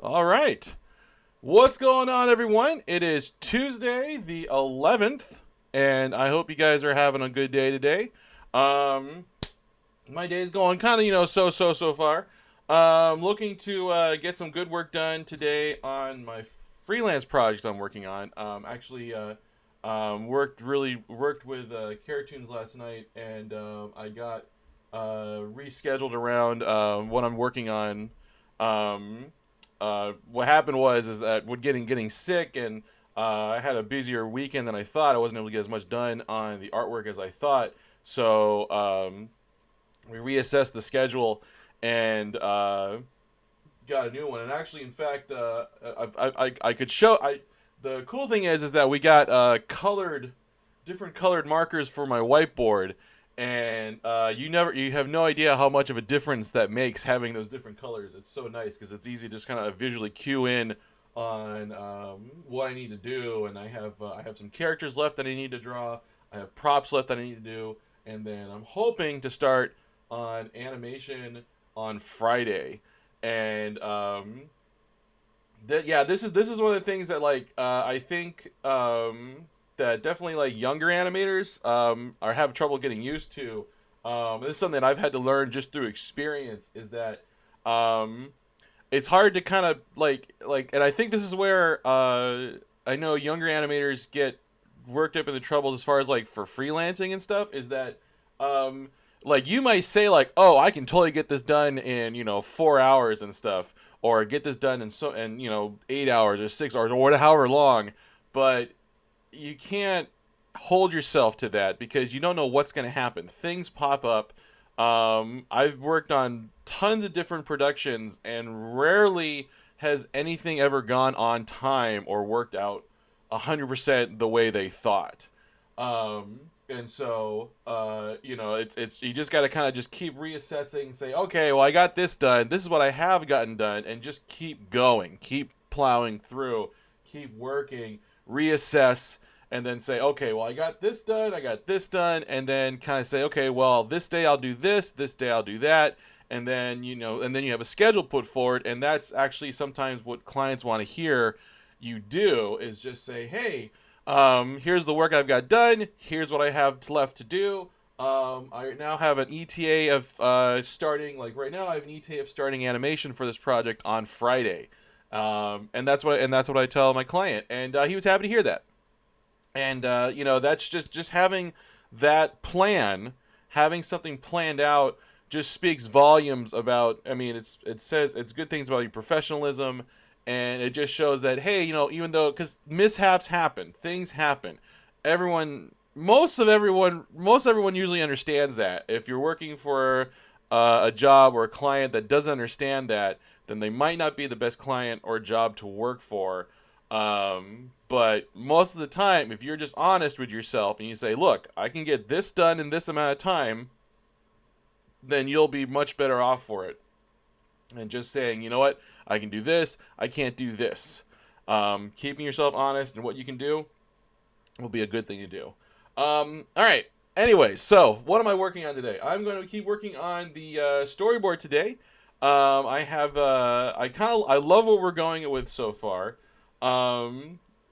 All right. What's going on, everyone? It is Tuesday, the 11th, and I hope you guys are having a good day today. Um, my day's going kind of, so far. Looking to get some good work done today on my freelance project I'm working on. Worked with Cartoons last night, and I got rescheduled around what I'm working on. Um, what happened was is that with getting sick and I had a busier weekend than I thought. I wasn't able to get as much done on the artwork as I thought. So we reassessed the schedule and got a new one. And actually, in fact, I could show. The cool thing is that we got different colored markers for my whiteboard, and you have no idea how much of a difference that makes having those different colors. It's so nice because it's easy to just kind of visually cue in on what I need to do, and I have some characters left that I need to draw. I have props left that I need to do, and then I'm hoping to start on animation on Friday. And yeah, this is one of the things that I think that definitely like younger animators are having trouble getting used to. This is something that I've had to learn just through experience. Is that um, it's hard to kind of and I think this is where I know younger animators get worked up in the troubles as far as like for freelancing and stuff. Is that um, like you might say like, oh, I can totally get this done in 4 hours and stuff, or get this done in 8 hours or 6 hours or however long, but you can't hold yourself to that because you don't know what's going to happen. Things pop up. I've worked on tons of different productions, and rarely has anything ever gone on time or worked out 100% the way they thought. And so, it's you just got to kind of just keep reassessing, say, okay, well, I got this done. This is what I have gotten done, and just keep going, keep plowing through, keep working, reassess, and then say, okay, well, I got this done, I got this done, and then kind of say, okay, well, this day I'll do this day I'll do that, and then you have a schedule put forward, and that's actually sometimes what clients want to hear you do is just say, hey, here's the work I've got done. Here's what I have left to do. I now have an ETA of starting. Like right now, I have an ETA of starting animation for this project on Friday, and that's what I tell my client, and he was happy to hear that. And that's just having that plan, having something planned out, just speaks volumes about. I mean, it says it's good things about your professionalism, and it just shows that, hey, even though, because mishaps happen, things happen, most everyone usually understands that. If you're working for a job or a client that doesn't understand that, then they might not be the best client or job to work for. But most of the time, if you're just honest with yourself and you say, look, I can get this done in this amount of time, then you'll be much better off for it. And just saying, you know what, I can do this, I can't do this. Keeping yourself honest and what you can do will be a good thing to do. All right. Anyway, so what am I working on today? I'm going to keep working on the storyboard today. I love what we're going with so far.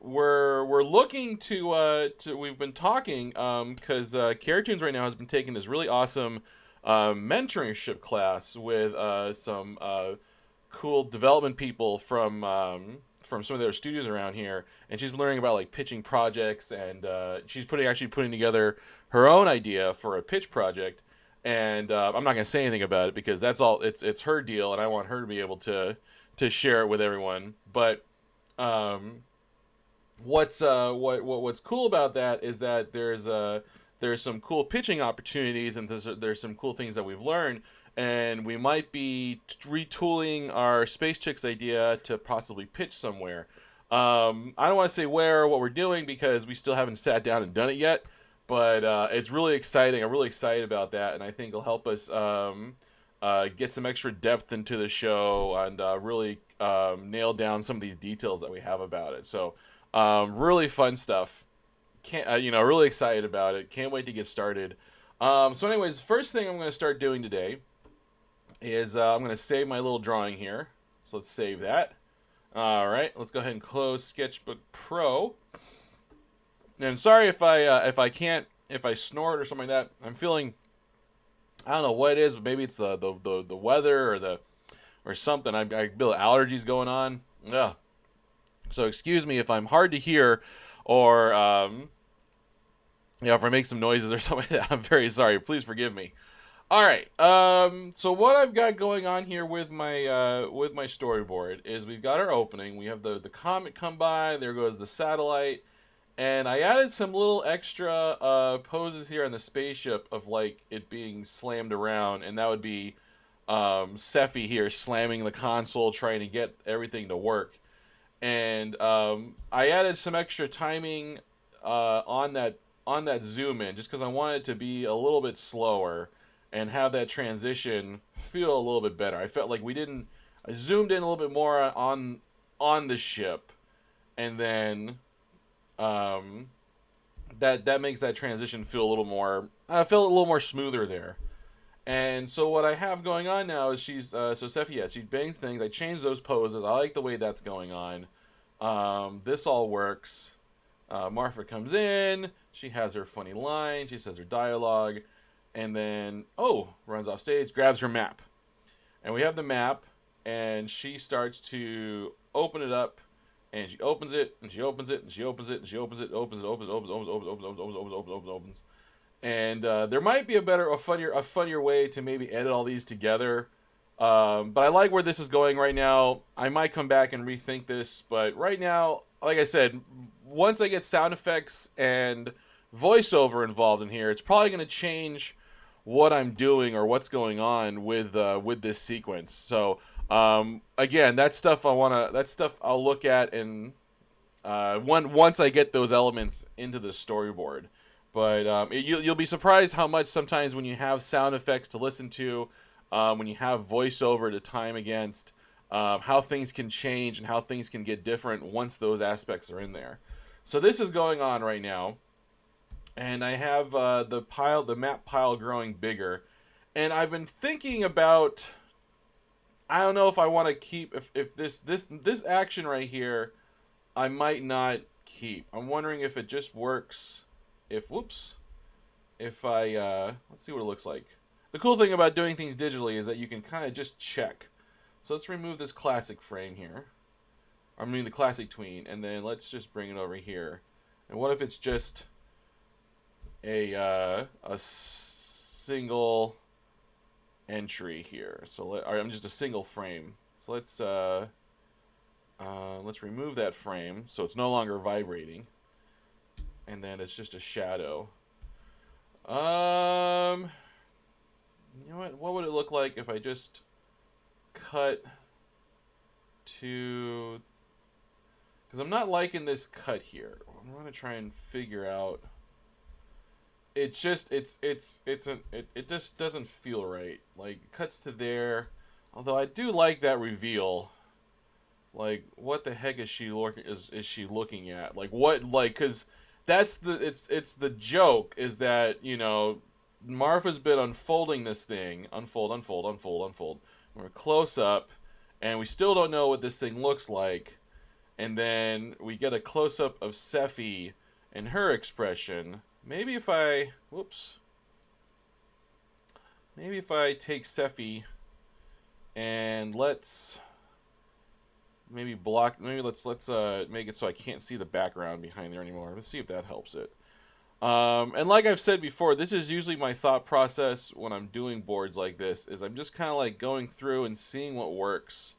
We're looking to we've been talking because Cartoons right now has been taking this really awesome mentorship class with some cool development people from some of their studios around here, and she's been learning about like pitching projects, and she's putting together her own idea for a pitch project. And I'm not gonna say anything about it because that's all it's her deal, and I want her to be able to share it with everyone. But um, what's cool about that is that there's some cool pitching opportunities, and there's some cool things that we've learned, and we might be retooling our Space Chicks idea to possibly pitch somewhere. I don't want to say where or what we're doing because we still haven't sat down and done it yet, but it's really exciting. I'm really excited about that, and I think it'll help us get some extra depth into the show and really nail down some of these details that we have about it. So, really fun stuff. Can't really excited about it. Can't wait to get started. So, anyways, first thing I'm going to start doing today is I'm going to save my little drawing here. So let's save that. All right, let's go ahead and close Sketchbook Pro. And sorry if I can't, if I snort or something like that. I'm feeling, I don't know what it is, but maybe it's the weather or the or something. I feel allergies going on. Yeah. So excuse me if I'm hard to hear, or if I make some noises or something like that. I'm very sorry. Please forgive me. All right. So what I've got going on here with my storyboard is we've got our opening. We have the comet come by. There goes the satellite, and I added some little extra poses here on the spaceship of like it being slammed around, and that would be Sephi here slamming the console, trying to get everything to work. And I added some extra timing on that zoom in, just because I wanted it to be a little bit slower and have that transition feel a little bit better. I felt like we didn't. I zoomed in a little bit more on the ship, and then that makes that transition feel a little more. I feel a little more smoother there. And so what I have going on now is she's so Sephi, yeah, she bangs things. I changed those poses. I like the way that's going on. This all works. Martha comes in. She has her funny line. She says her dialogue, and then runs off stage, grabs her map, and we have the map, and she starts to open it up, and she opens it, and she opens it, and she opens it, and she opens it, opens, opens, opens, opens, opens, opens, opens, opens, opens, opens, opens. And there might be a funnier way to maybe edit all these together. But I like where this is going right now. I might come back and rethink this, but right now, like I said, once I get sound effects and voiceover involved in here, it's probably going to change what I'm doing or what's going on with this sequence. So again, that stuff I'll look at and once I get those elements into the storyboard. But you'll be surprised how much sometimes when you have sound effects to listen to, when you have voiceover to time against, how things can change and how things can get different once those aspects are in there. So this is going on right now, and I have the map pile growing bigger, and I've been thinking about. I don't know if I want to keep if this action right here, I might not keep. I'm wondering if it just works. If I let's see what it looks like. The cool thing about doing things digitally is that you can kind of just check. So let's remove this classic frame here. I mean the classic tween, and then let's just bring it over here. And what if it's just a single entry here? So I'm just a single frame. So let's remove that frame so it's no longer vibrating, and then it's just a shadow. You know what? What would it look like if I just cut to? Because I'm not liking this cut here. I'm gonna try and figure out. It's just it just doesn't feel right. Like it cuts to there, although I do like that reveal. Like what the heck is she looking at? Like what because that's it's the joke is that Martha's been unfolding this thing, unfold. We're close up, and we still don't know what this thing looks like. And then we get a close up of Sephi and her expression. Maybe if I take Sephi and let's make it so I can't see the background behind there anymore. Let's see if that helps it. And like I've said before, this is usually my thought process when I'm doing boards like this, is I'm just kind of like going through and seeing what works.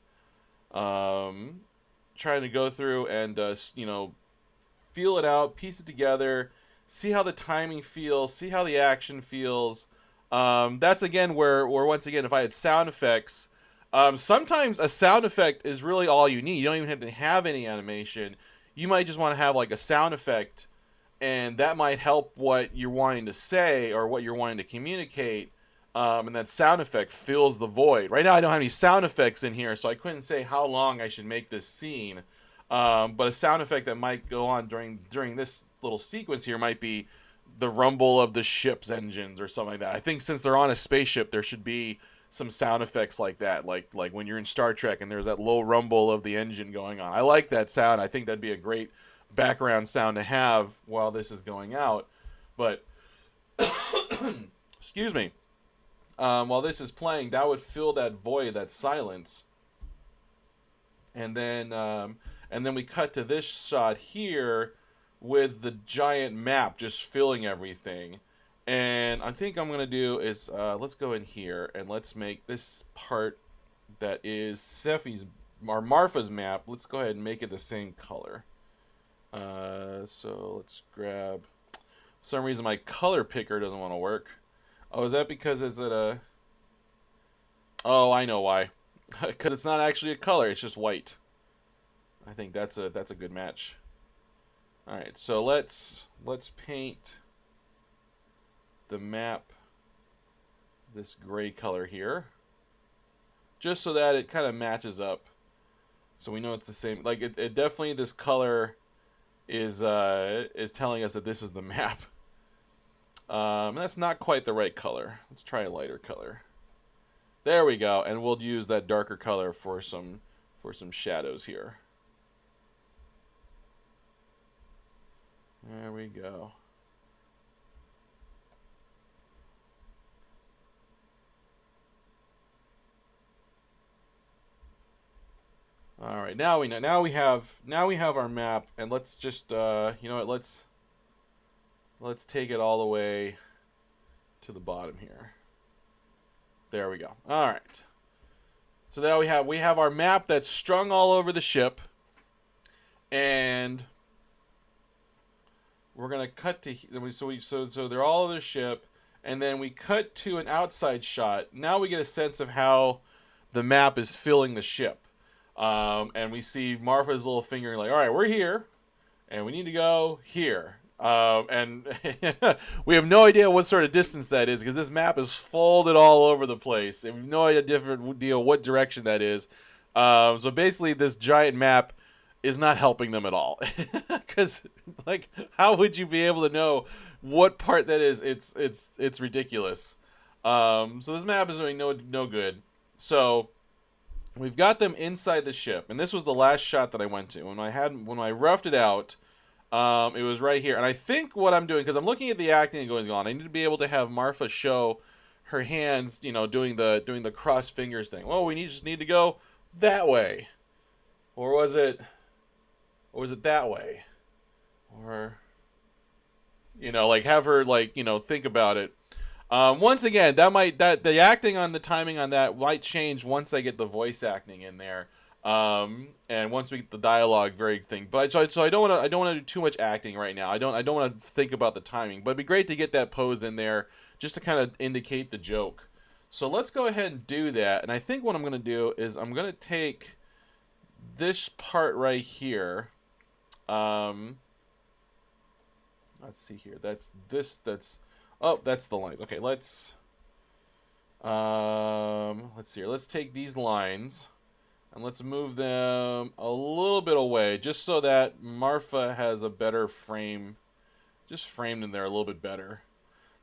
Trying to go through and, feel it out, piece it together, see how the timing feels, see how the action feels. That's again where once again, if I had sound effects, sometimes a sound effect is really all you need. You don't even have to have any animation. You might just want to have like a sound effect, and that might help what you're wanting to say or what you're wanting to communicate, and that sound effect fills the void. Right now I don't have any sound effects in here, so I couldn't say how long I should make this scene, but a sound effect that might go on during this little sequence here might be the rumble of the ship's engines or something like that. I think since they're on a spaceship, there should be some sound effects like that, like when you're in Star Trek and there's that low rumble of the engine going on. I like that sound. I think that'd be a great background sound to have while this is going out. But excuse me, while this is playing, that would fill that void, that silence, and then we cut to this shot here with the giant map just filling everything. And I think I'm going to do is, let's go in here and let's make this part that is Seffi's, or Marfa's map, let's go ahead and make it the same color. So let's grab, for some reason my color picker doesn't want to work. Oh, is that because it's at a, oh, I know why. Because it's not actually a color, it's just white. I think that's a good match. All right, so let's paint the map this gray color here, just so that it kind of matches up, so we know it's the same. Like it definitely, this color is telling us that this is the map. And that's not quite the right color. Let's try a lighter color. There we go, and we'll use that darker color for some shadows here. There we go. All right, now we know. Now we have our map, and let's just you know what? Let's take it all the way to the bottom here. There we go. All right. So now we have our map that's strung all over the ship, and we're gonna cut to so they're all over the ship, and then we cut to an outside shot. Now we get a sense of how the map is filling the ship. And we see Marfa's little finger like, all right, we're here, and we need to go here. And we have no idea what sort of distance that is, because this map is folded all over the place, and we have no idea what direction that is. So basically, this giant map is not helping them at all, because like, how would you be able to know what part that is? It's ridiculous. So this map is doing no good. So we've got them inside the ship, and this was the last shot that I went to. When I roughed it out, it was right here. And I think what I'm doing, because I'm looking at the acting going on, I need to be able to have Marfa show her hands, you know, doing the cross fingers thing. Well, we just need to go that way, or was it that way, or, you know, like have her, like, you know, think about it. Once again, the acting on the timing on that might change once I get the voice acting in there, and once we get the dialogue very thing. But so I don't want to do too much acting right now. I don't want to think about the timing. But it'd be great to get that pose in there just to kind of indicate the joke. So let's go ahead and do that. And I think what I'm going to do is I'm going to take this part right here. Let's see here. That's the lines. Okay, let's see here. Let's take these lines and let's move them a little bit away, just so that Marfa has a better frame, just framed in there a little bit better.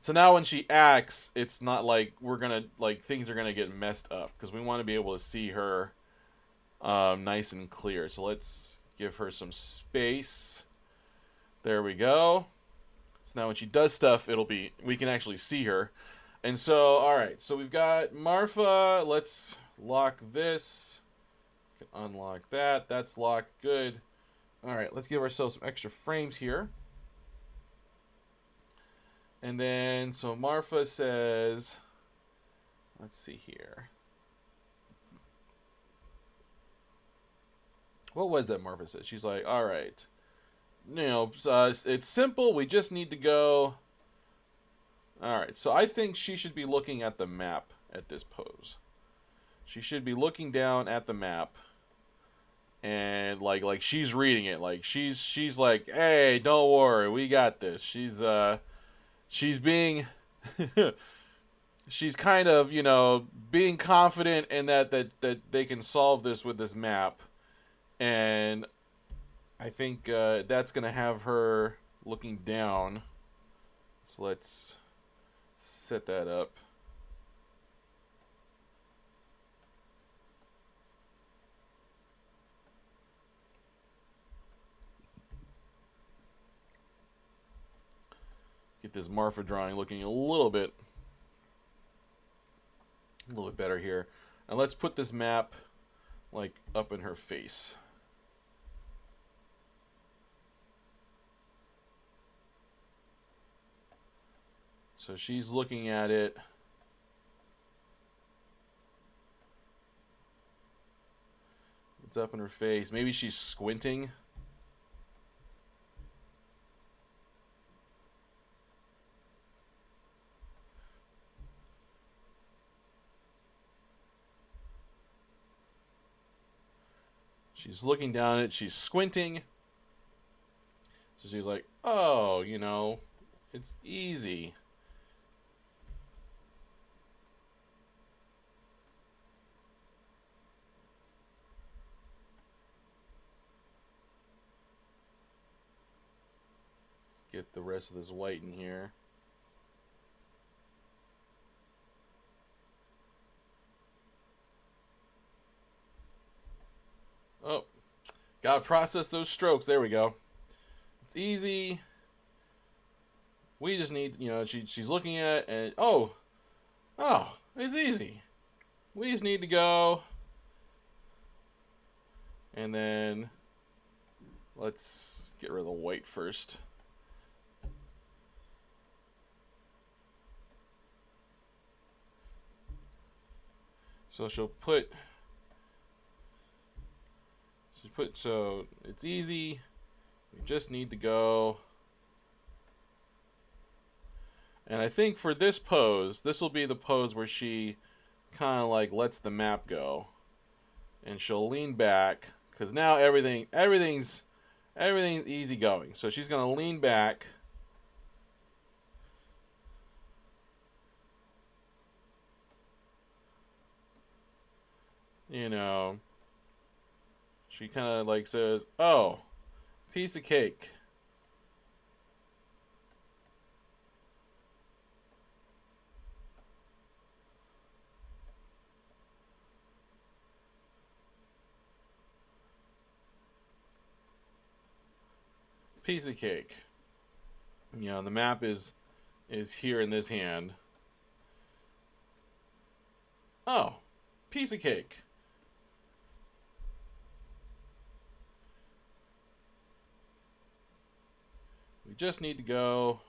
So now when she acts, it's not like things are gonna get messed up, because we want to be able to see her nice and clear. So let's give her some space. There we go. So now when she does stuff, we can actually see her. And so, all right, so we've got Marfa. Let's lock this. Unlock that. That's locked. Good. All right, let's give ourselves some extra frames here. And then, so Marfa says, let's see here. What was that Marfa said? She's like, all right. You know, it's simple. We just need to go. All right, so I think she should be looking at the map at this pose. She should be looking down at the map, and like she's reading it. Like she's like, hey, don't worry, we got this. She's being she's kind of, you know, being confident in that they can solve this with this map, and I think that's going to have her looking down. So let's set that up. get this Marfa drawing looking a little bit better here. And let's put this map like up in her face. So she's looking at it. It's up in her face. Maybe she's squinting. She's looking down at it. She's squinting. So she's like, oh, you know, it's easy. Let's get the rest of this white in here. Oh, gotta process those strokes. There we go. It's easy. We just need, you know, she's looking at it and oh, it's easy. We just need to go. And then let's get rid of the white first. So so it's easy. We just need to go. And I think for this pose, this will be the pose where she kind of like lets the map go. And she'll lean back because now everything's easy going. So she's going to lean back. You know, she kind of like says, oh, piece of cake. Piece of cake. You know, the map is here in this hand. Oh, piece of cake. We just need to go.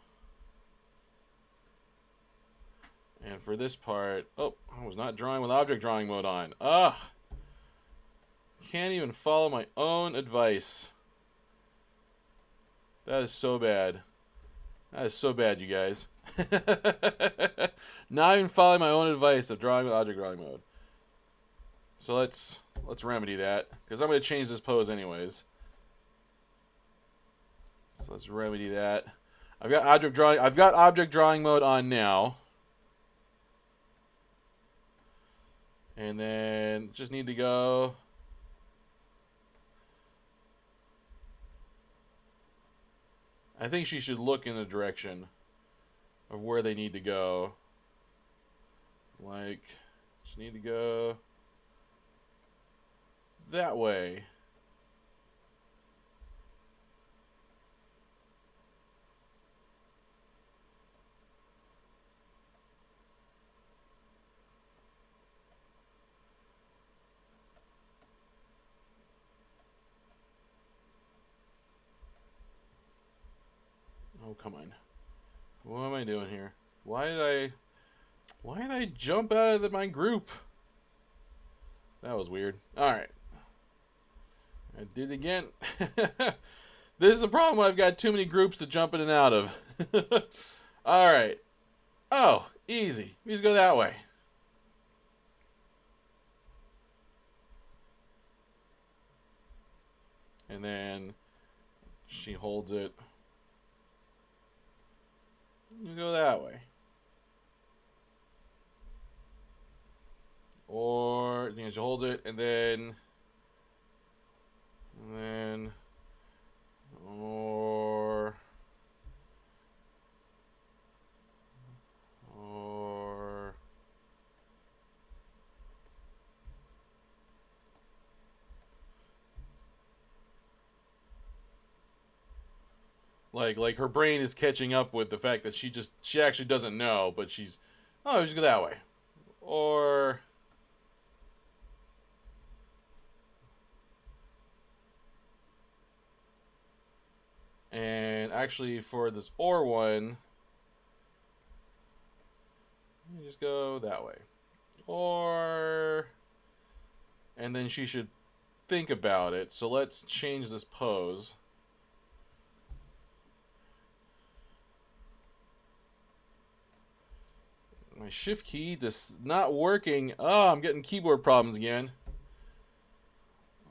And for this part, oh, I was not drawing with object drawing mode on. Ah, can't even follow my own advice. That is so bad. That is so bad, you guys. Not even following my own advice of drawing with object drawing mode. So let's remedy that, because I'm going to change this pose anyways. So let's remedy that. I've got object drawing mode on now. And then just need to go. I think she should look in the direction of where they need to go. Like, just need to go that way. Oh, come on. What am I doing here? Why did I jump out of my group? That was weird. Alright. I did it again. This is the problem when I've got too many groups to jump in and out of. Alright. Oh, easy. We just go that way. And then she holds it. You go that way. Or you hold it and then or Like her brain is catching up with the fact that she actually doesn't know, but she's, oh, just go that way. Or and actually for this or one, you just go that way. Or and then she should think about it. So let's change this pose. My shift key just not working. Oh, I'm getting keyboard problems again.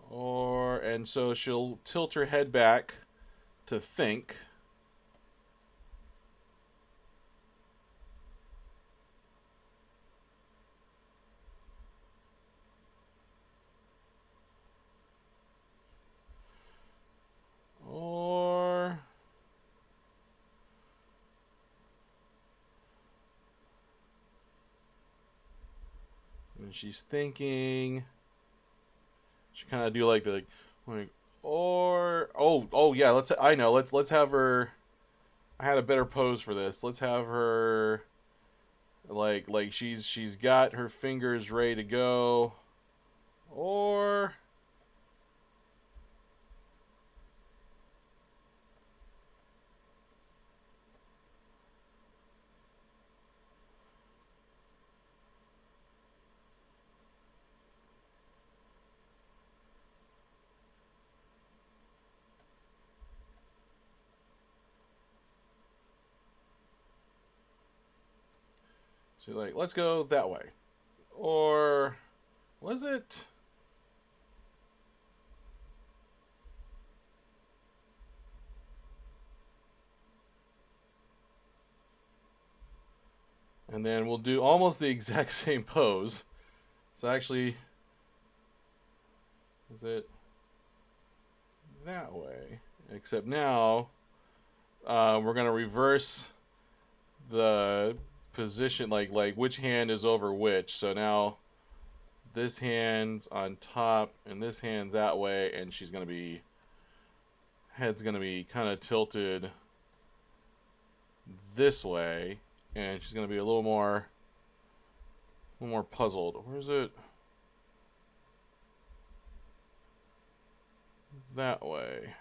Or and so she'll tilt her head back to think. Or and she's thinking. She kind of do like the like or oh yeah, I know, let's have her. I had a better pose for this. Let's have her like she's got her fingers ready to go. Or so like let's go that way. Or was it? And then we'll do almost the exact same pose. So actually, is it that way? Except now, we're gonna reverse the position, like which hand is over which. So now this hand's on top, and this hand's that way, and she's gonna be head's gonna be kind of tilted this way, and she's gonna be a little more puzzled. Where is it? That way.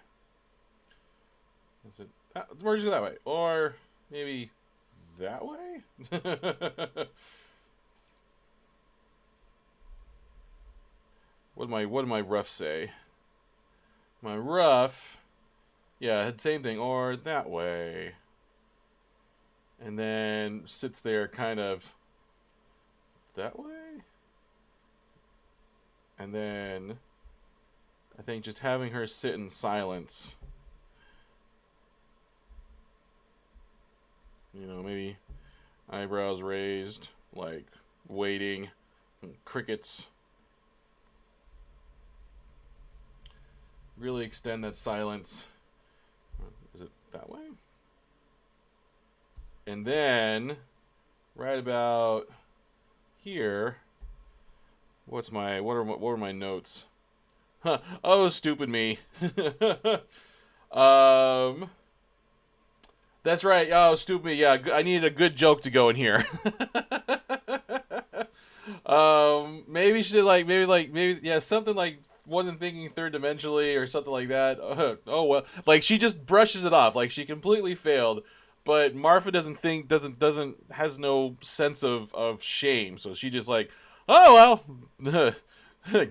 Is it? Where's it that way? Or maybe that way? What did my rough say? My rough, yeah, same thing. Or that way. And then sits there kind of that way. And then I think just having her sit in silence. You know, maybe eyebrows raised, like waiting, crickets. Really extend that silence. Is it that way? And then, right about here, what are my notes? Huh. Oh, stupid me. um, that's right. Oh, stupid me. Yeah, I needed a good joke to go in here. Maybe she did maybe yeah, something like wasn't thinking third dimensionally or something like that. Oh well, like she just brushes it off, like she completely failed. But Marfa doesn't has no sense of shame, so she just like, oh well,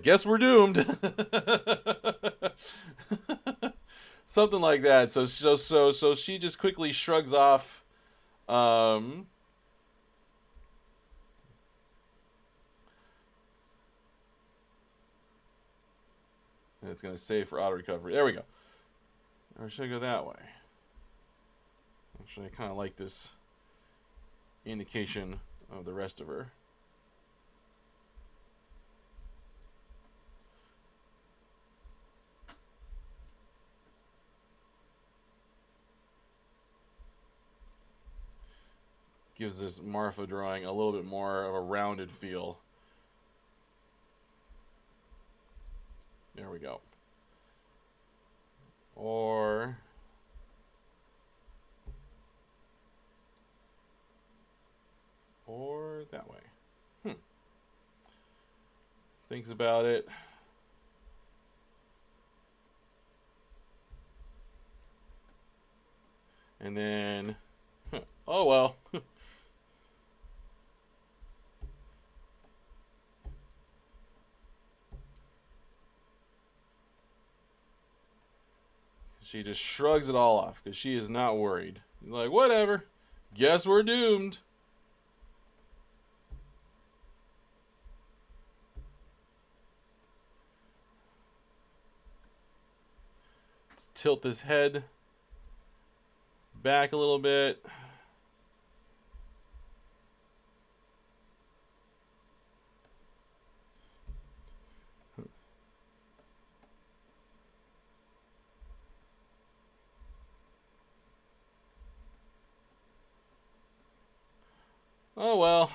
guess we're doomed. Something like that. So she just quickly shrugs off. Um, and it's gonna save for auto recovery. There we go. Or should I go that way? Actually, I kind of like this indication of the rest of her. Gives this Marfa drawing a little bit more of a rounded feel. There we go. Or thinks about it. And then, oh well. She just shrugs it all off because she is not worried. Like, whatever. Guess we're doomed. Let's tilt this head back a little bit. Oh well.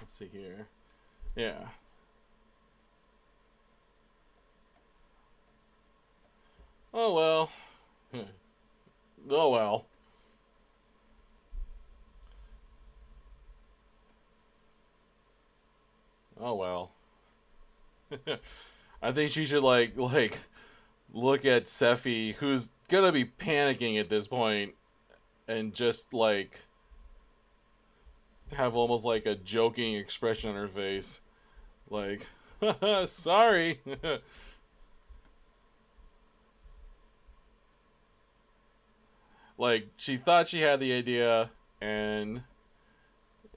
Let's see here. Yeah. Oh well. Oh well. Oh well. I think she should like look at Sephi, who's gonna be panicking at this point, and just like have almost like a joking expression on her face, like, sorry. Like she thought she had the idea, and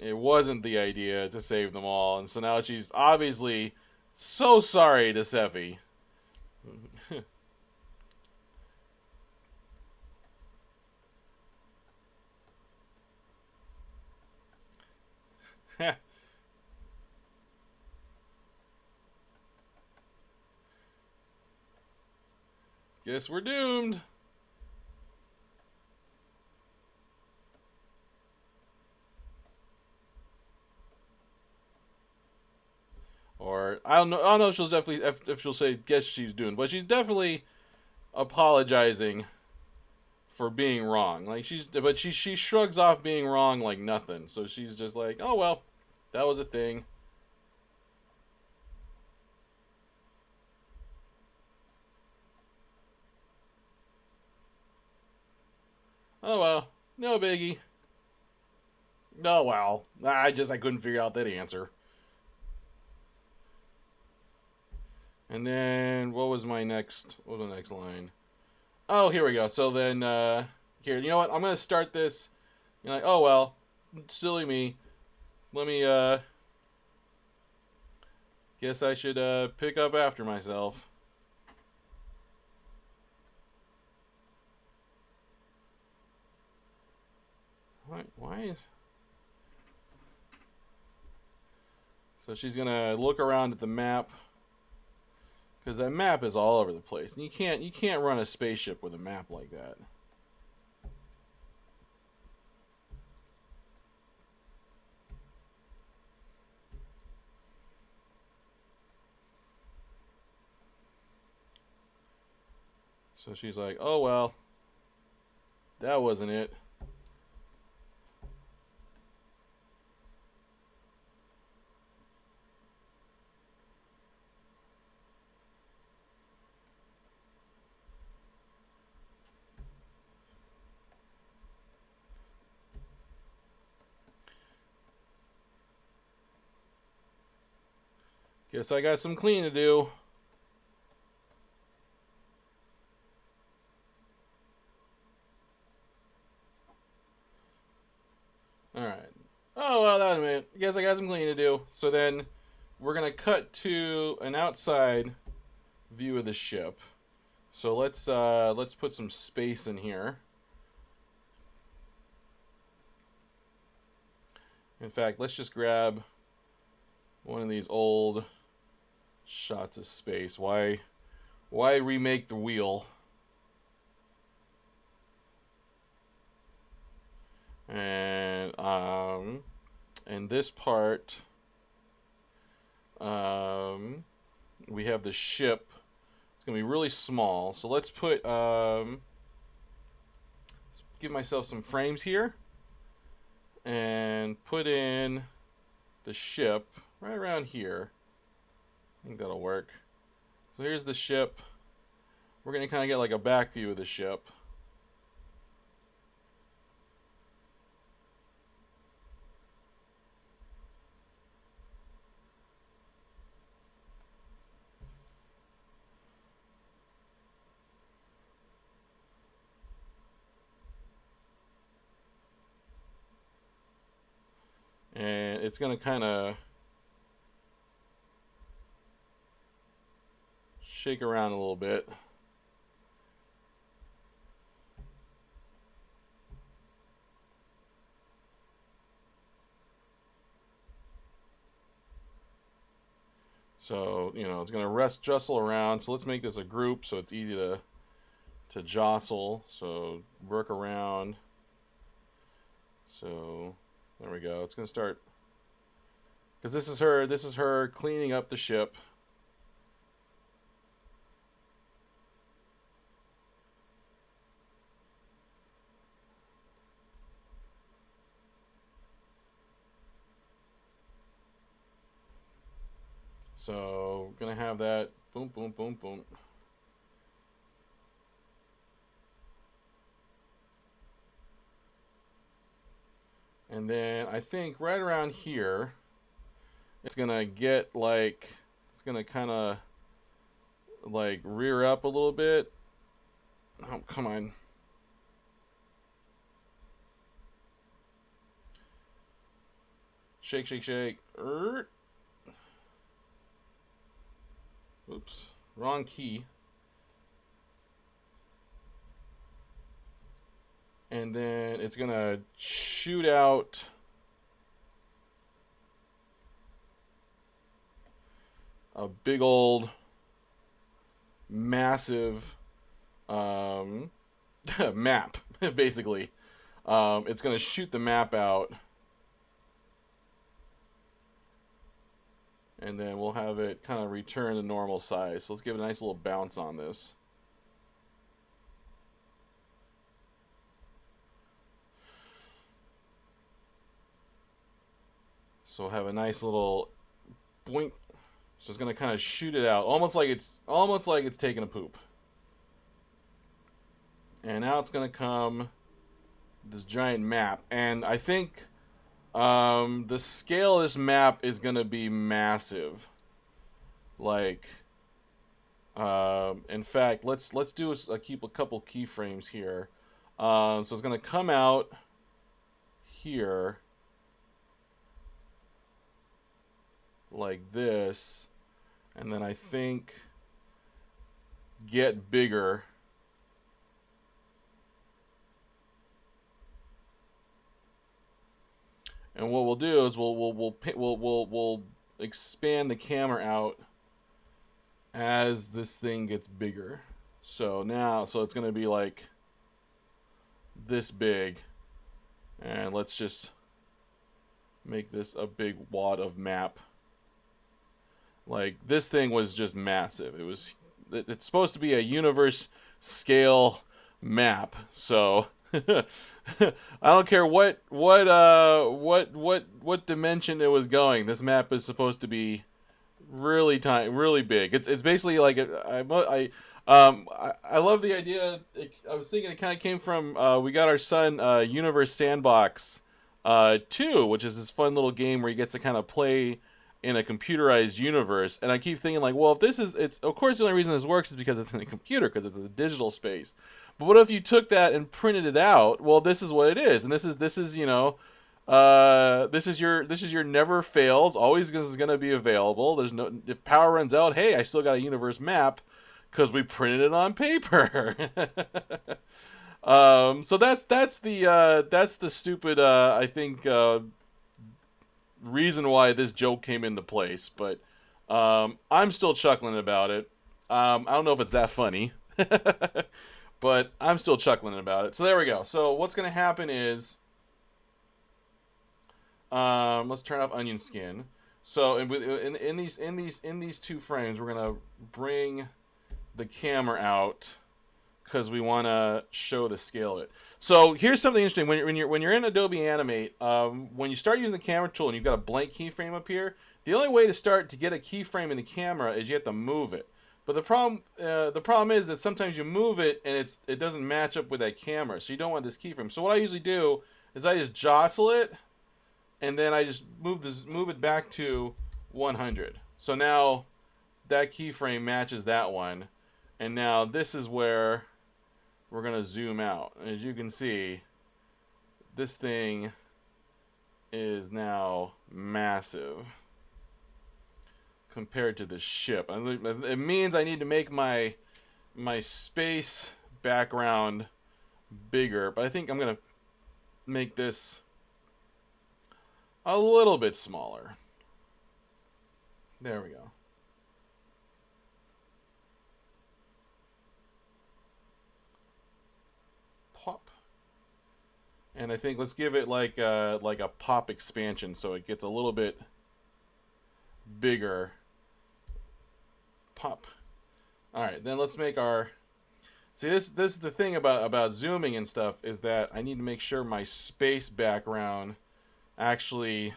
it wasn't the idea to save them all, and so now she's obviously so sorry to Sephi. Guess we're doomed. Or I don't know. I don't know if she'll definitely if she'll say guess she's doomed, but she's definitely apologizing for being wrong. Like she shrugs off being wrong like nothing. So she's just like, oh well, that was a thing. Oh well, no biggie. Oh well, I couldn't figure out that answer. And then what was the next line? Oh, here we go. So then here, you know what? I'm gonna start this. You're like, oh well, silly me. Let me guess I should pick up after myself. Why is so she's gonna look around at the map because that map is all over the place, and you can't run a spaceship with a map like that. So she's like, oh well, that wasn't it. Guess I got some clean to do. Alright. Oh, well, that was a minute. Guess I got some cleaning to do. So then we're going to cut to an outside view of the ship. So let's put some space in here. In fact, let's just grab one of these old shots of space. Why remake the wheel? And this part, we have the ship. It's gonna be really small. So let's put let's give myself some frames here and put in the ship right around here. I think that'll work. So here's the ship. We're gonna kind of get like a back view of the ship. And it's going to kind of shake around a little bit. So, you know, it's going to jostle around. So let's make this a group so it's easy to jostle. So work around. So there we go. It's going to start, because this is her cleaning up the ship. So gonna have that boom, boom, boom, boom. And then I think right around here, it's gonna get like, it's gonna kind of like rear up a little bit. Oh, come on. Shake, shake, shake. Oops, wrong key. And then it's gonna shoot out a big old massive map, basically. It's gonna shoot the map out, and then we'll have it kind of return to normal size. So let's give it a nice little bounce on this. So we'll have a nice little blink. So it's gonna kind of shoot it out, almost like it's taking a poop. And now it's gonna come this giant map, and I think the scale of this map is gonna be massive. Like, in fact, let's do keep a couple keyframes here. So it's gonna come out here like this, and then I think get bigger. And what we'll do is we'll expand the camera out as this thing gets bigger. So now, so it's gonna be like this big, and let's just make this a big wad of map. Like, this thing was just massive. It's supposed to be a universe scale map. So I don't care what dimension it was going. This map is supposed to be really tiny, really big. It's basically like I love the idea. I was thinking it kind of came from we got our son Universe Sandbox 2, which is this fun little game where he gets to kind of play in a computerized universe. And I keep thinking, like, well, if this is, it's, of course the only reason this works is because it's in a computer, because it's a digital space. But what if you took that and printed it out? Well, this is what it is, and this is you know, this is your never fails. Always is going to be available. There's no, if power runs out, hey, I still got a universe map because we printed it on paper. So that's the stupid I think reason why this joke came into place. But I'm still chuckling about it. I don't know if it's that funny. But I'm still chuckling about it. So there we go. So what's going to happen is, let's turn off onion skin. So in these two frames, we're going to bring the camera out because we want to show the scale of it. So here's something interesting. When you're in Adobe Animate, when you start using the camera tool and you've got a blank keyframe up here, the only way to start to get a keyframe in the camera is you have to move it. But the problem is that sometimes you move it and it doesn't match up with that camera, so you don't want this keyframe. So what I usually do is I just jostle it, and then I just move it back to 100. So now that keyframe matches that one, and now this is where we're gonna zoom out. As you can see, this thing is now massive compared to the ship. It means I need to make my space background bigger, but I think I'm gonna make this a little bit smaller. There we go. Pop. And I think let's give it like a pop expansion so it gets a little bit bigger. Pop. All right, then let's make our... See, this is the thing about zooming and stuff, is that I need to make sure my space background actually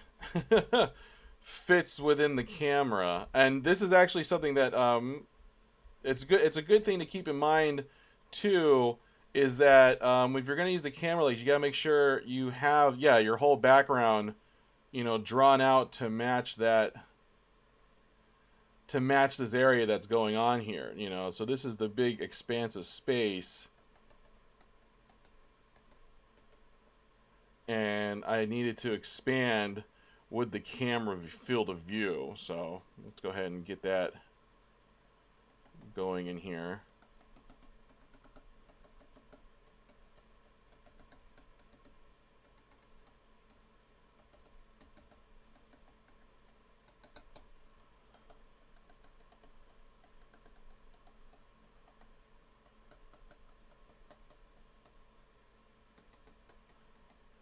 fits within the camera. And this is actually something that it's a good thing to keep in mind too, is that if you're going to use the camera legs, you got to make sure you have your whole background, drawn out to match that, to match this area that's going on here, So this is the big expanse of space, and I needed to expand with the camera field of view. So let's go ahead and get that going in here.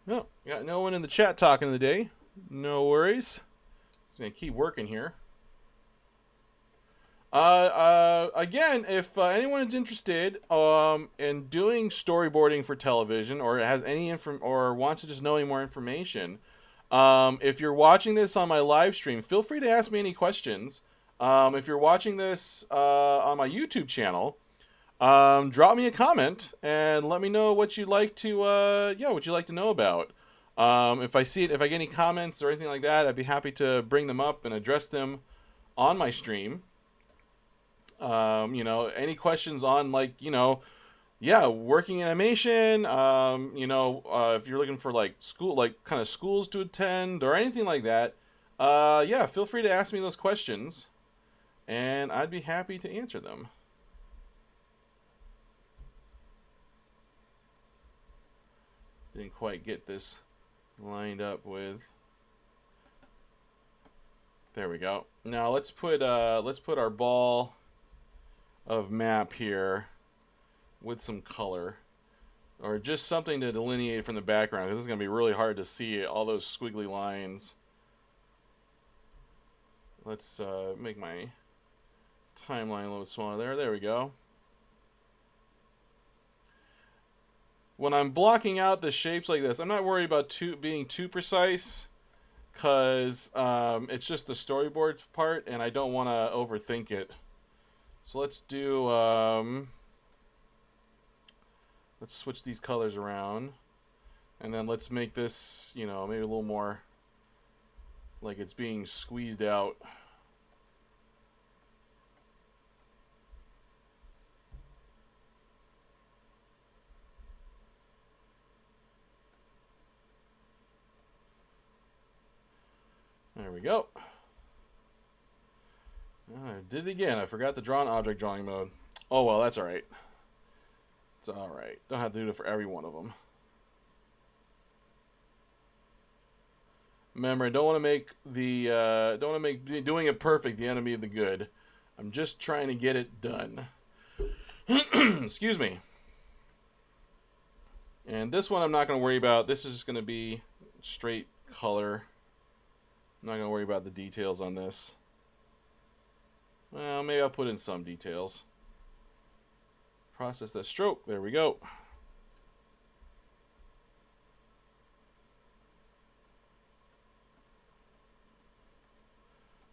No, got no one in the chat talking today. No worries. Just gonna keep working here. Again, if anyone is interested in doing storyboarding for television, or has any or wants to just know any more information, if you're watching this on my live stream, feel free to ask me any questions. If you're watching this on my YouTube channel, drop me a comment and let me know what you'd like to what you'd like to know about. If I get any comments or anything like that, I'd be happy to bring them up and address them on my stream. Any questions on working animation, if you're looking for kind of schools to attend or anything like that, feel free to ask me those questions and I'd be happy to answer them. Didn't quite get this lined up with. There we go. Now let's put our ball of map here with some color, or just something to delineate from the background, because this is going to be really hard to see all those squiggly lines. Let's make my timeline a little smaller. There we go. When I'm blocking out the shapes like this, I'm not worried about being too precise, because it's just the storyboard part and I don't want to overthink it. So let's do, let's switch these colors around, and then let's make this, maybe a little more like it's being squeezed out. There we go. I did it again. I forgot to draw in object drawing mode. Oh well, that's alright. It's alright. Don't have to do it for every one of them. Remember, I don't want to make doing it perfect the enemy of the good. I'm just trying to get it done. Excuse me. And this one I'm not going to worry about. This is just going to be straight color. I'm not going to worry about the details on this. Well, maybe I'll put in some details. process that stroke. There we go.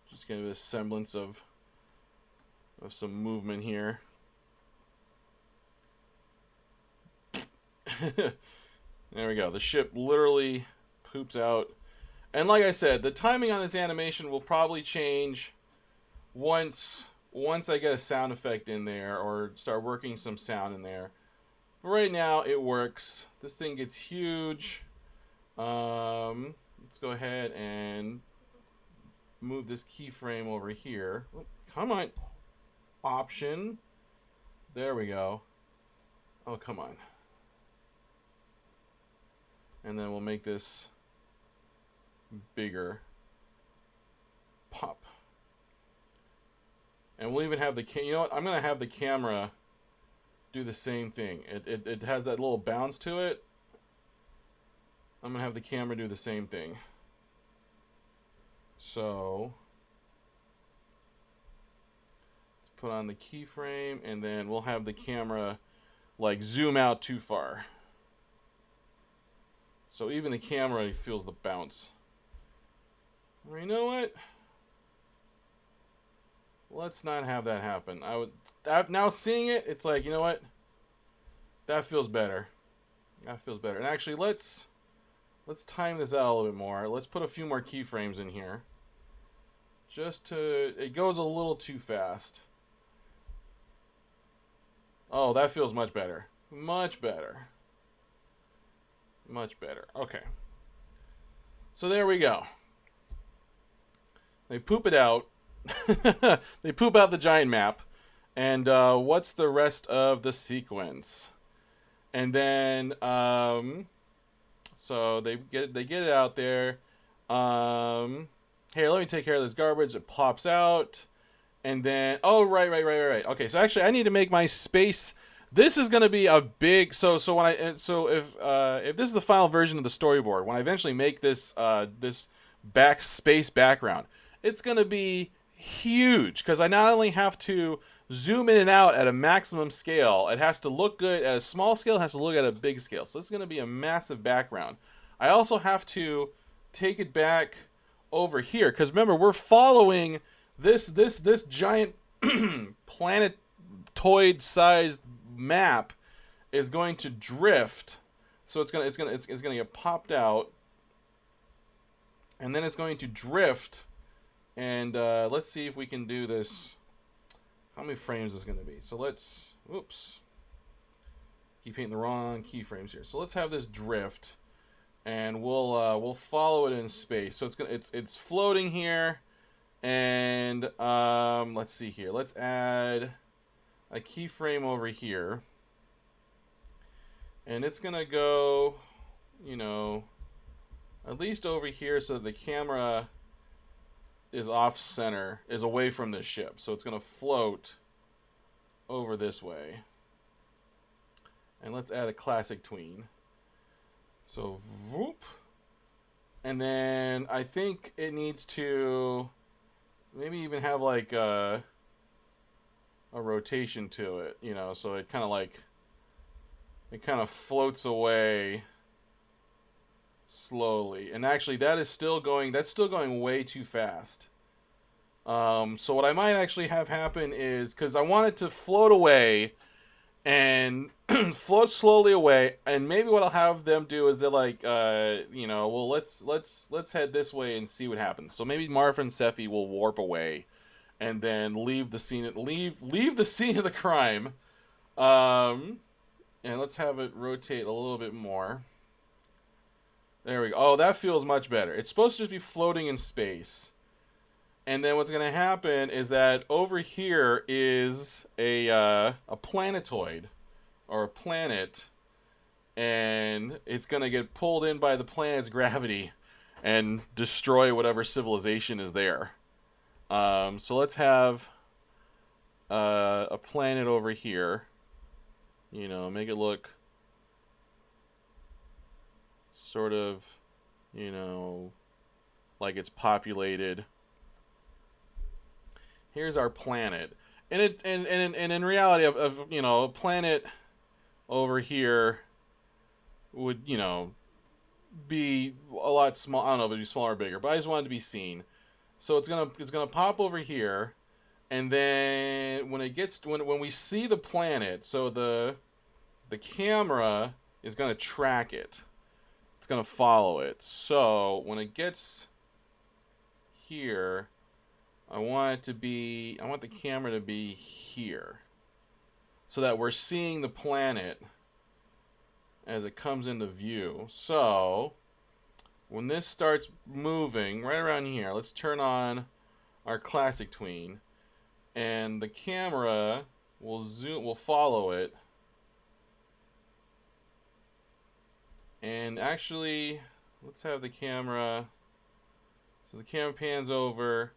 Just give it a semblance of some movement here. There we go. The ship literally poops out. And like I said, the timing on this animation will probably change once I get a sound effect in there or start working some sound in there. But right now it works. This thing gets huge. Let's go ahead and move this keyframe over here. Oh, come on. Option. There we go. Oh, come on. And then we'll make this bigger. Pop. And we'll even have the you know what? I'm gonna have the camera do the same thing. It has that little bounce to it. I'm gonna have the camera do the same thing. So let's put on the keyframe, and then we'll have the camera like zoom out too far. So even the camera feels the bounce. Well, you know what? Let's not have that happen. Now seeing it, it's like, you know what? That feels better. That feels better. And actually, let's time this out a little bit more. Let's put a few more keyframes in here. It goes a little too fast. Oh, that feels much better. Much better. Much better. Okay. So there we go. They poop it out. They poop out the giant map. And what's the rest of the sequence? And then so they get it out there. Here, let me take care of this garbage. It pops out. And then right. Okay, so actually I need to make my space. This is going to be a big if this is the final version of the storyboard, when I eventually make this this space background, it's going to be huge, because I not only have to zoom in and out at a maximum scale, it has to look good at a small scale, it has to look at a big scale. So it's going to be a massive background. I also have to take it back over here, because remember, we're following this giant planetoid sized map is going to drift. So it's gonna get popped out, and then it's going to drift. And let's see if we can do this. How many frames is going to be? So let's, oops, keep hitting the wrong keyframes here. So let's have this drift, and we'll follow it in space. So it's floating here, and let's see here. Let's add a keyframe over here, and it's gonna go, you know, at least over here, so the camera is off center, is away from the ship. So it's gonna float over this way. And let's add a classic tween. So whoop. And then I think it needs to maybe even have like a rotation to it, you know, so it kind of floats away slowly. And actually that's still going way too fast. So what I might actually have happen is, because I want it to float away and float slowly away, and maybe what I'll have them do is they're like, you know, well, let's head this way and see what happens. So maybe Marfa and Sephi will warp away and then leave the scene of the crime. And let's have it rotate a little bit more. There we go. Oh, that feels much better. It's supposed to just be floating in space. And then what's going to happen is that over here is a planetoid, or a planet, and it's going to get pulled in by the planet's gravity and destroy whatever civilization is there. So let's have a planet over here. You know, make it look sort of, you know, like it's populated. Here's our planet. and in reality of a planet over here would be a lot small. I don't know if it'd be smaller or bigger, but I just wanted to be seen. So it's gonna pop over here, and then when it gets when we see the planet, so the camera is gonna track it. It's gonna follow it. So when it gets here, I want the camera to be here, so that we're seeing the planet as it comes into view. So when this starts moving right around here, let's turn on our classic tween, and the camera will follow it. And actually, let's have the camera, so the camera pans over,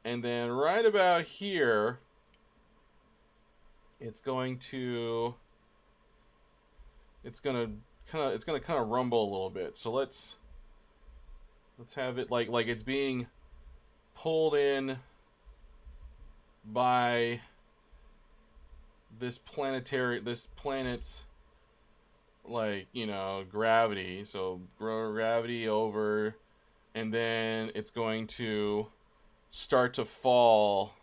and then right about here, it's gonna kind of rumble a little bit. So let's have it like it's being pulled in by this planet's gravity. So gravity over, and then it's going to start to fall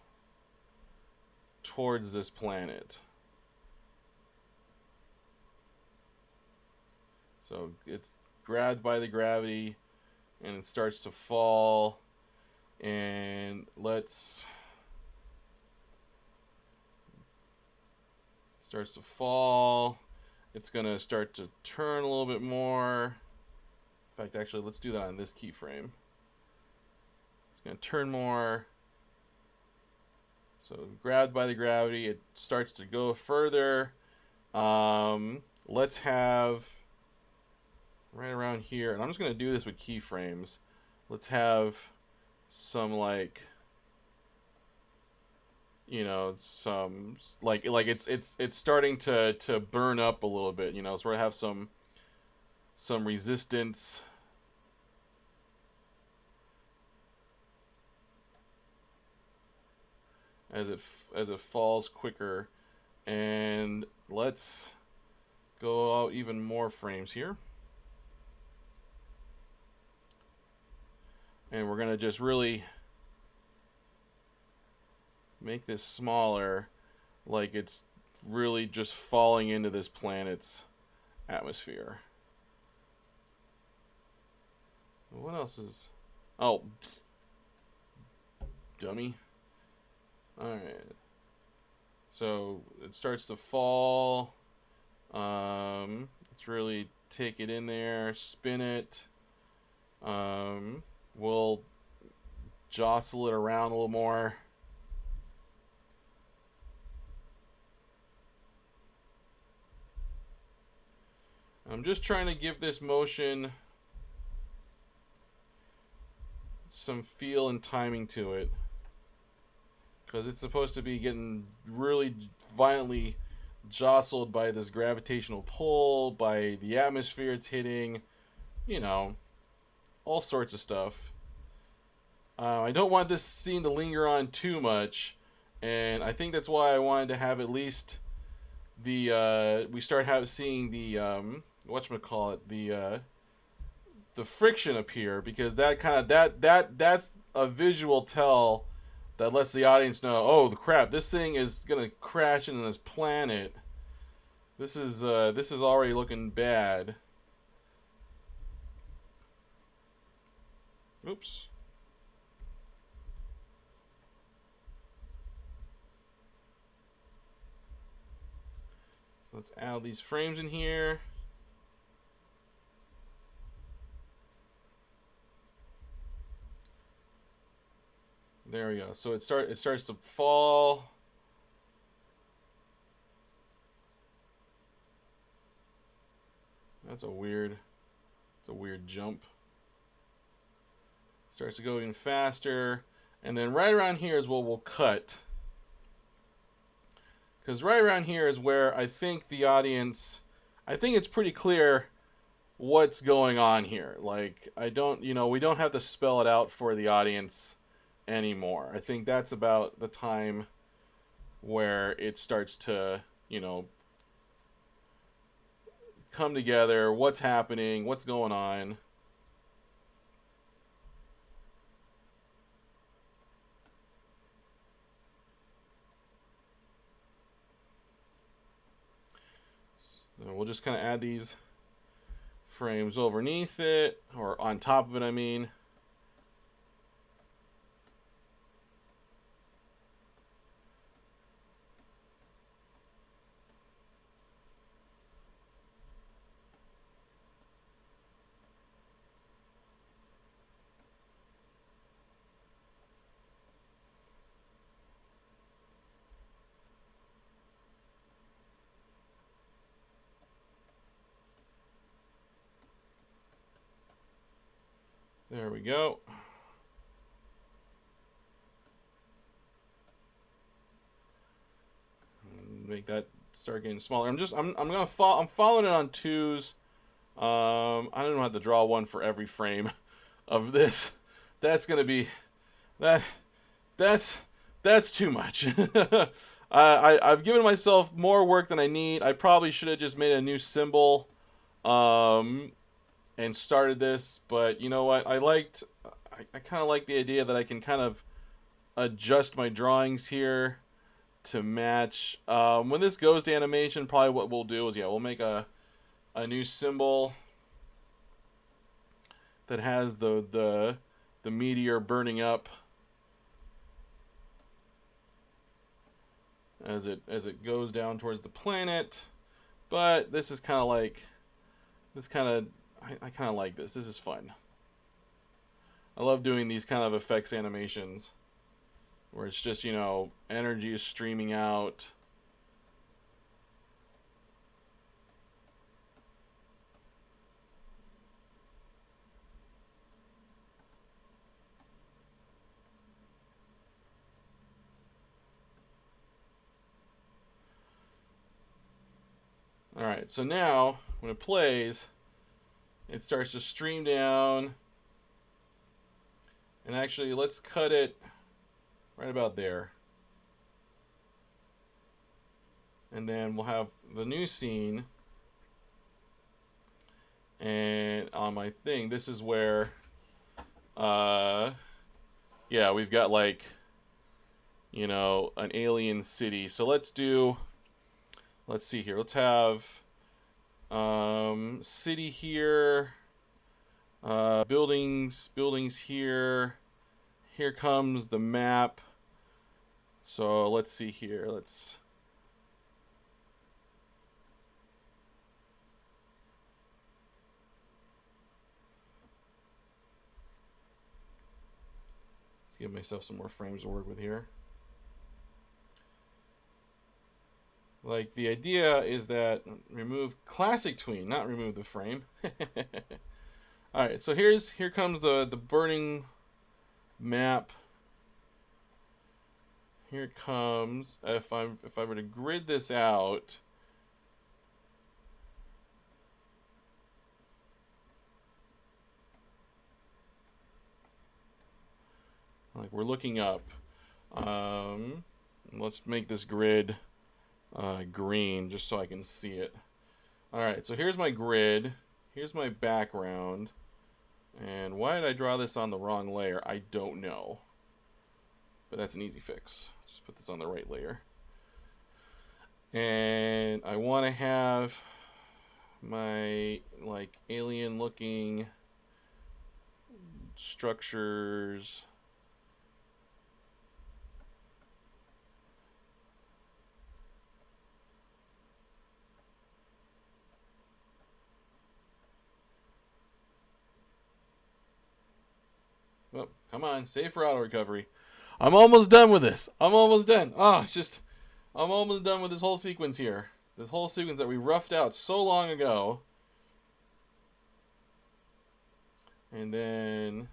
towards this planet. So it's grabbed by the gravity and it starts to fall, and starts to fall. It's gonna start to turn a little bit more. In fact, actually, let's do that on this keyframe. It's gonna turn more. So grabbed by the gravity, it starts to go further. Let's have right around here, and I'm just gonna do this with keyframes. Let's have some some it's starting to burn up a little bit. So we have some resistance. As it falls quicker, and let's go out even more frames here, and we're gonna just really make this smaller, like it's really just falling into this planet's atmosphere. What else is... Oh, dummy. Alright. So it starts to fall. Let's really take it in there, spin it. We'll jostle it around a little more. I'm just trying to give this motion some feel and timing to it, because it's supposed to be getting really violently jostled by this gravitational pull, by the atmosphere it's hitting, all sorts of stuff. I don't want this scene to linger on too much, and I think that's why I wanted to have at least we start seeing the whatchamacallit, the friction appear, because that's a visual tell that lets the audience know, oh, the crap, this thing is gonna crash into this planet. This is already looking bad. Oops. So let's add these frames in here. There we go. So it starts to fall. It's a weird jump. Starts to go even faster, and then right around here is where we'll cut. Because right around here is where I think it's pretty clear what's going on here. Like, we don't have to spell it out for the audience anymore. I think that's about the time where it starts to, you know, come together, what's happening, what's going on. So we'll just kind of add these frames underneath it, or on top of it, I mean. There we go. Make that start getting smaller. I'm following it on twos. I don't have to draw one for every frame of this. That's gonna be that. That's that's too much. I've given myself more work than I need. I probably should have just made a new symbol, um, and started this. But you know what? I kind of like the idea that I can kind of adjust my drawings here to match. When this goes to animation, probably what we'll do is, yeah, we'll make a new symbol that has the meteor burning up as it goes down towards the planet. But this is kind of like this kind of I kind of like this. This is fun. I love doing these kind of effects animations where it's just, you know, energy is streaming out. Alright, so now when it plays, it starts to stream down. And actually, let's cut it right about there. And then we'll have the new scene. And on my thing, this is where, yeah, we've got like, you know, an alien city. So let's see here. Let's have city here, buildings here. Here comes the map. So let's see here. Let's give myself some more frames to work with here. Like, the idea is that remove classic tween, not remove the frame. All right, so here comes the burning map. Here it comes. If I were to grid this out, like we're looking up. Let's make this grid green just so I can see it. Alright, so here's my grid. Here's my background. And why did I draw this on the wrong layer? I don't know. But that's an easy fix. Just put this on the right layer. And I want to have my like alien looking structures. Oh, come on, save for auto recovery. I'm almost done with this. I'm almost done. Oh, it's just, I'm almost done with this whole sequence here. This whole sequence that we roughed out so long ago. And then,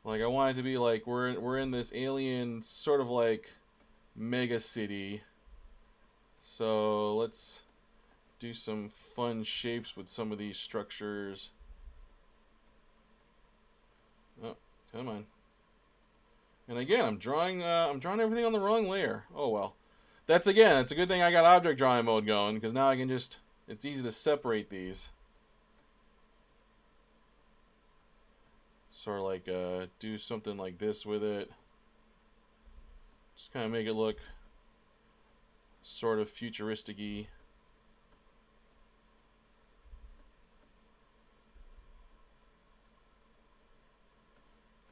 like, I want it to be like we're in this alien sort of like mega city. So let's do some fun shapes with some of these structures. Oh, come on. And again, I'm drawing everything on the wrong layer. Oh well. That's again, it's a good thing I got object drawing mode going, because now I can just, it's easy to separate these. Sort of like do something like this with it. Just kind of make it look sort of futuristic-y.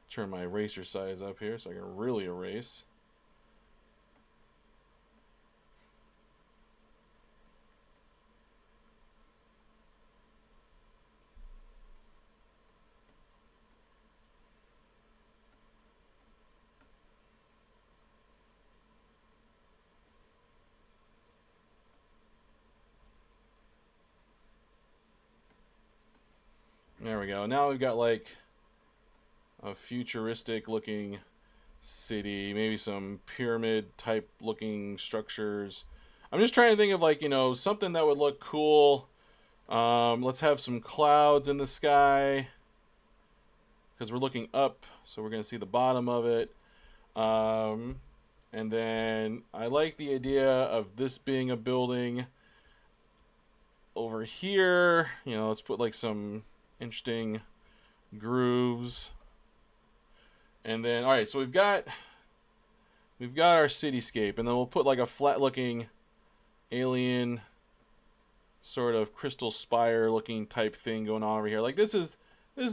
Turn my eraser size up here so I can really erase. There we go. Now we've got like a futuristic looking city, maybe some pyramid type looking structures. I'm just trying to think of like, you know, something that would look cool. Let's have some clouds in the sky because we're looking up, so we're going to see the bottom of it. And then I like the idea of this being a building. Over here, you know, let's put like some interesting grooves. And then, all right, so we've got our cityscape, and then we'll put like a flat looking alien sort of crystal spire looking type thing going on over here. Like this is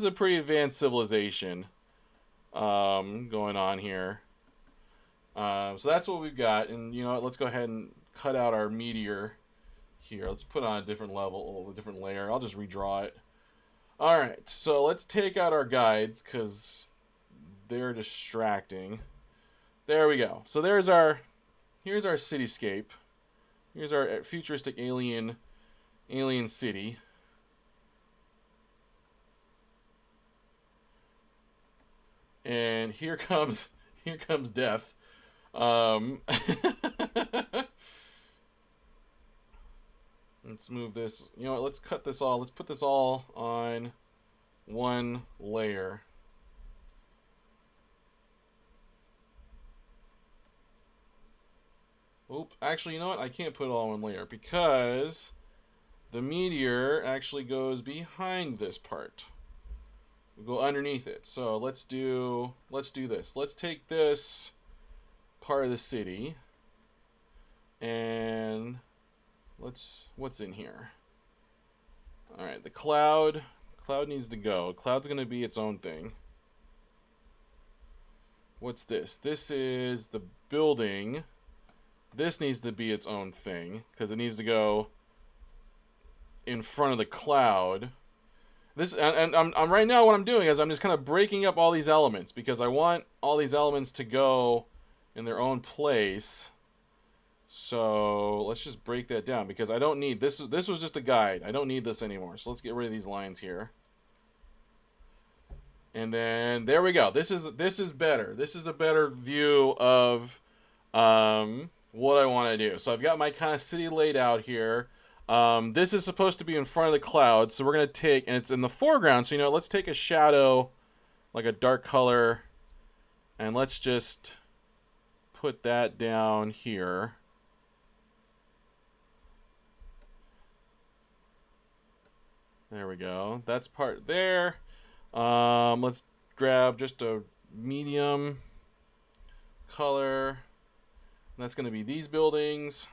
a pretty advanced civilization going on here. So that's what we've got. And you know what, let's go ahead and cut out our meteor here. Let's put on a different level, a different layer. I'll just redraw it. All right, so let's take out our guides because they're distracting. There we go. So here's our cityscape. Here's our futuristic alien city. And here comes death. Let's move this. You know what? Let's cut this all. Let's put this all on one layer. Oop. Actually, you know what? I can't put it all on one layer because the meteor actually goes behind this part. We go underneath it. So let's do this. Let's take this part of the city and what's in here? All right, the cloud needs to go. Cloud's going to be its own thing. What's this? This is the building. This needs to be its own thing because it needs to go in front of the cloud. This and I'm right now what I'm doing is I'm just kind of breaking up all these elements because I want all these elements to go in their own place. So let's just break that down because I don't need this. This was just a guide. I don't need this anymore. So let's get rid of these lines here. And then there we go. This is better. This is a better view of what I want to do. So I've got my kind of city laid out here. This is supposed to be in front of the clouds. So we're going to take, and it's in the foreground. So, you know, let's take a shadow, like a dark color, and let's just put that down here. There we go. That's part there. Let's grab just a medium color. That's going to be these buildings.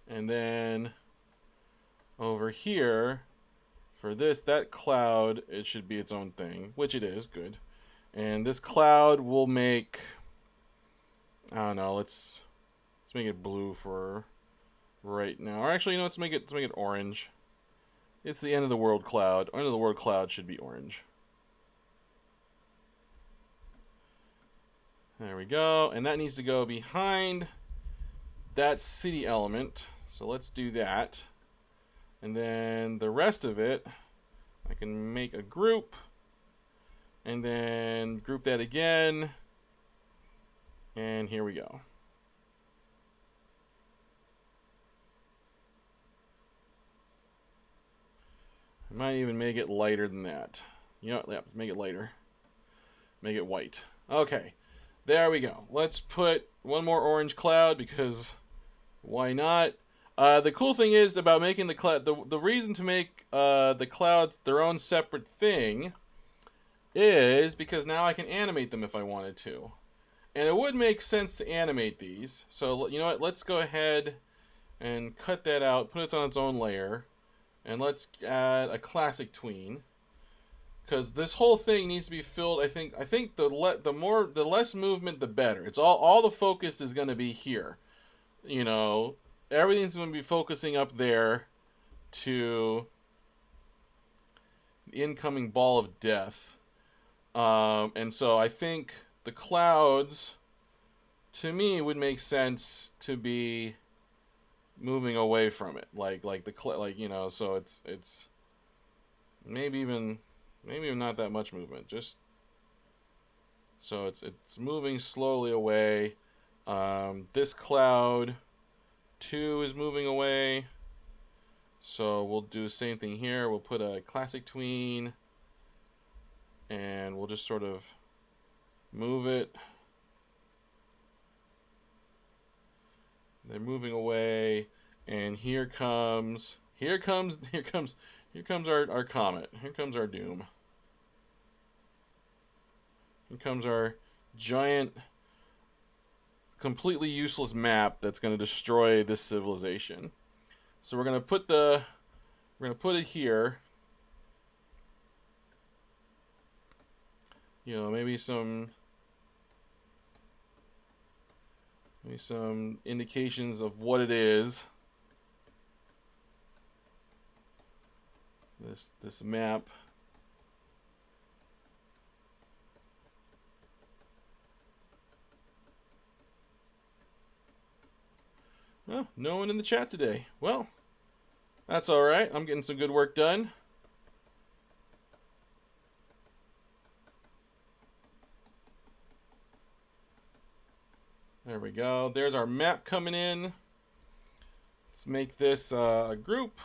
And then over here, for that cloud, it should be its own thing, which it is, good. And this cloud will make, I don't know, let's make it blue for right now. Or actually, you know, let's make it orange. It's the end of the world cloud. End of the world cloud should be orange. There we go. And that needs to go behind that city element. So let's do that. And then the rest of it, I can make a group. And then group that again. And here we go. Might even make it lighter than that. You know what? Yeah, make it lighter. Make it white. Okay. There we go. Let's put one more orange cloud because why not? The cool thing is about making the cloud, the reason to make the clouds their own separate thing is because now I can animate them if I wanted to. And it would make sense to animate these. So, you know what? Let's go ahead and cut that out, put it on its own layer, and let's add a classic tween. Because this whole thing needs to be filled. I think the less movement, the better. It's all the focus is going to be here. You know, everything's going to be focusing up there to the incoming ball of death. And so I think the clouds, to me, would make sense to be moving away from it, like you know. So it's maybe even not that much movement. Just so it's moving slowly away. This cloud 2 is moving away. So we'll do the same thing here. We'll put a classic tween, and we'll just sort of move it. They're moving away, and here comes our comet. Here comes our doom. Here comes our giant, completely useless map that's going to destroy this civilization. So we're going to put it here. You know, maybe some indications of what it is. This map. Oh, no one in the chat today. Well, that's all right. I'm getting some good work done. There we go. There's our map coming in. Let's make this a group,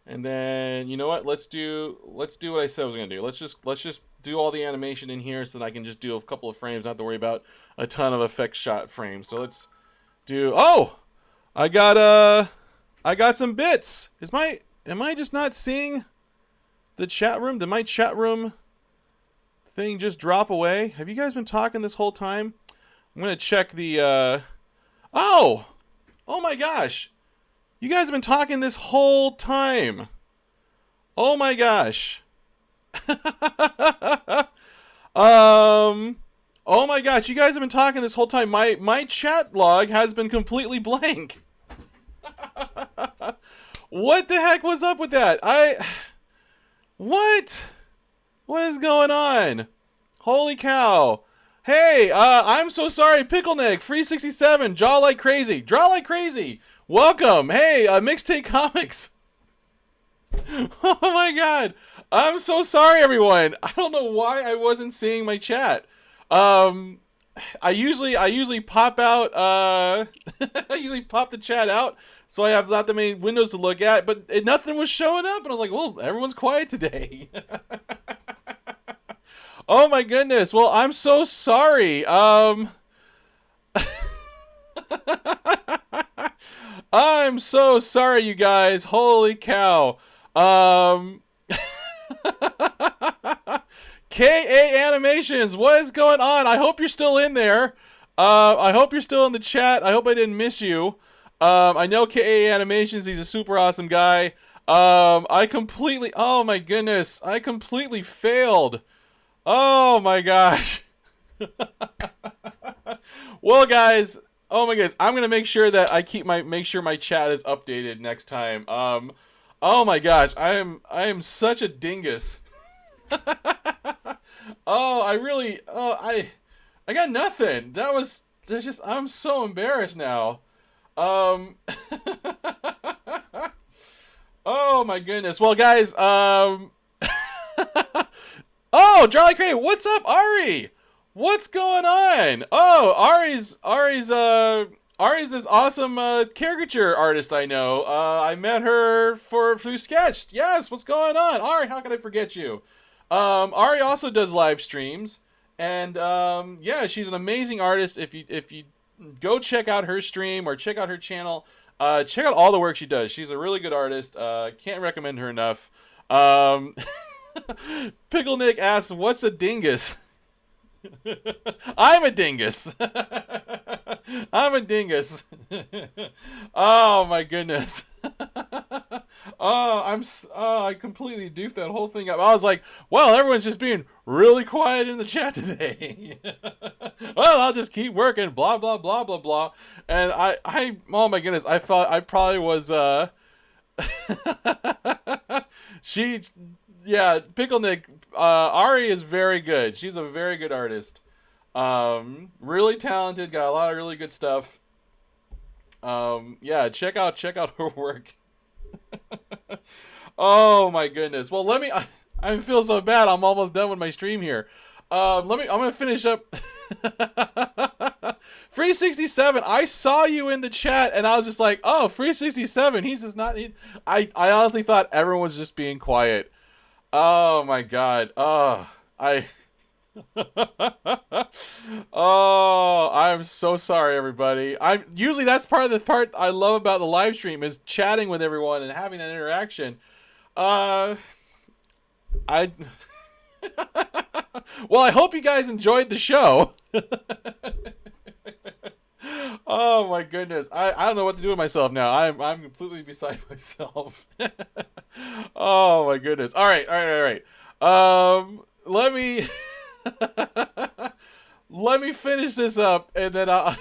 and then you know what? Let's do what I said I was gonna do. Let's just do all the animation in here so that I can just do a couple of frames, not have to worry about a ton of effect shot frames. So let's do. Oh, I got some bits. Am I just not seeing the chat room? Did my chat room thing just drop away? Have you guys been talking this whole time? I'm gonna check the oh my gosh, you guys have been talking this whole time. Oh my gosh. Oh my gosh, you guys have been talking this whole time. My chat log has been completely blank. What the heck was up with that? What is going on? Holy cow. Hey, I'm so sorry, Pickleneck, Free67, Draw Like Crazy. Welcome. Hey, Mixtape Comics. Oh my god. I'm so sorry, everyone. I don't know why I wasn't seeing my chat. I usually pop out, I usually pop the chat out, so I have not that many windows to look at, but nothing was showing up, and I was like, well, everyone's quiet today. Oh my goodness. Well, I'm so sorry. I'm so sorry, you guys. Holy cow. KA Animations, what is going on? I hope you're still in there. I hope you're still in the chat. I hope I didn't miss you. I know KA Animations, he's a super awesome guy. Oh my goodness, I completely failed. Oh my gosh. Well, guys, oh my goodness, I'm gonna make sure that I make sure my chat is updated next time. Oh my gosh, I am such a dingus. I got nothing. That's just, I'm so embarrassed now. Oh my goodness. Well, guys, oh, Jolly Crane, what's up, Ari? What's going on? Oh, Ari's this awesome caricature artist I know. I met her through Sketched. Yes, what's going on? Ari, how can I forget you? Ari also does live streams, and yeah, she's an amazing artist. If you go check out her stream or check out her channel, check out all the work she does. She's a really good artist. Can't recommend her enough. Um, Pickle Nick asks, "What's a dingus?" I'm a dingus. I'm a dingus. Oh my goodness. I completely duped that whole thing up. I was like, well, everyone's just being really quiet in the chat today. Well, I'll just keep working, blah blah blah blah blah. And oh my goodness, I thought I probably was she yeah, Pickle Nick, Ari is very good. She's a very good artist. Really talented, got a lot of really good stuff. Yeah, check out her work. Oh my goodness. Well, I feel so bad. I'm almost done with my stream here. I'm gonna finish up. Free 67. I saw you in the chat, and I was just like, oh, Free 67. He's just not. I honestly thought everyone was just being quiet. Oh my god. Oh, I'm so sorry, everybody. I'm usually that's part of the part I love about the live stream is chatting with everyone and having that interaction. Uh, I well, I hope you guys enjoyed the show. Oh my goodness, I don't know what to do with myself now. I'm completely beside myself. Oh my goodness. All right. Let me let me finish this up, and then I'll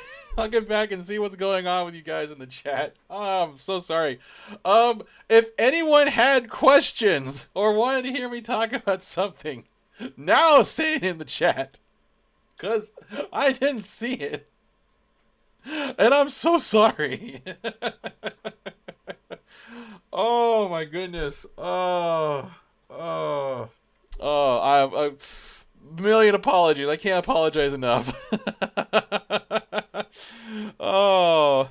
get back and see what's going on with you guys in the chat. Oh, I'm so sorry. If anyone had questions or wanted to hear me talk about something, now say it in the chat, cause I didn't see it, and I'm so sorry. Oh my goodness. I million apologies. I can't apologize enough. Oh.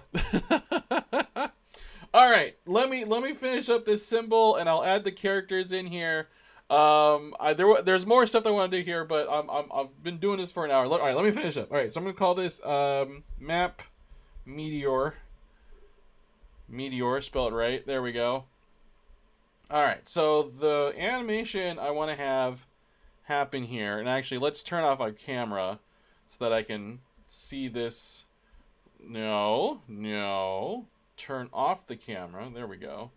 All right. Let me finish up this symbol, and I'll add the characters in here. There's more stuff I want to do here, but I've been doing this for an hour. All right, let me finish up. All right, so I'm gonna call this map meteor. Meteor, spell it right. There we go. All right, so the animation I want to have happen here, and actually let's turn off my camera so that I can see this. No, turn off the camera. There we go.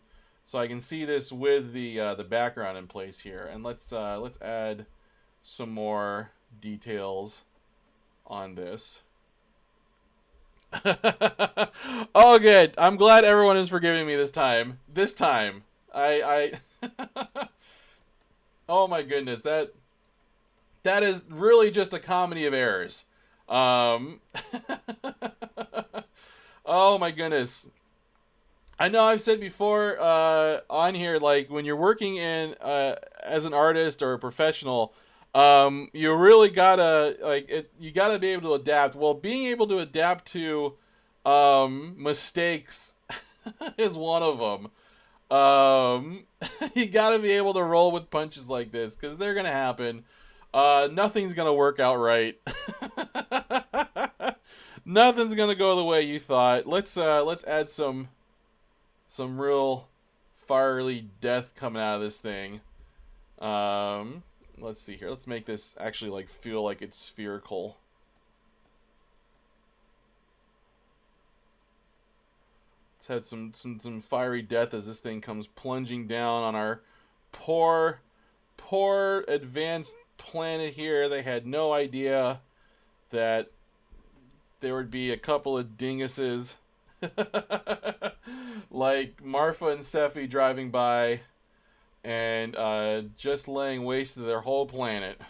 So I can see this with the background in place here, and let's add some more details on this. Oh, good. I'm glad everyone is forgiving me this time. I oh my goodness, that is really just a comedy of errors. Um, oh my goodness. I know I've said before on here, like when you're working in as an artist or a professional, you really gotta you gotta be able to adapt. Well, being able to adapt to mistakes is one of them. You gotta be able to roll with punches like this because they're gonna happen. Nothing's gonna work out right. Nothing's gonna go the way you thought. Let's add some real fiery death coming out of this thing. Let's see here. Let's make this actually like feel like it's spherical. Let's add some fiery death as this thing comes plunging down on our poor advanced planet here. They had no idea that there would be a couple of dinguses like Marfa and Sephi driving by and just laying waste to their whole planet.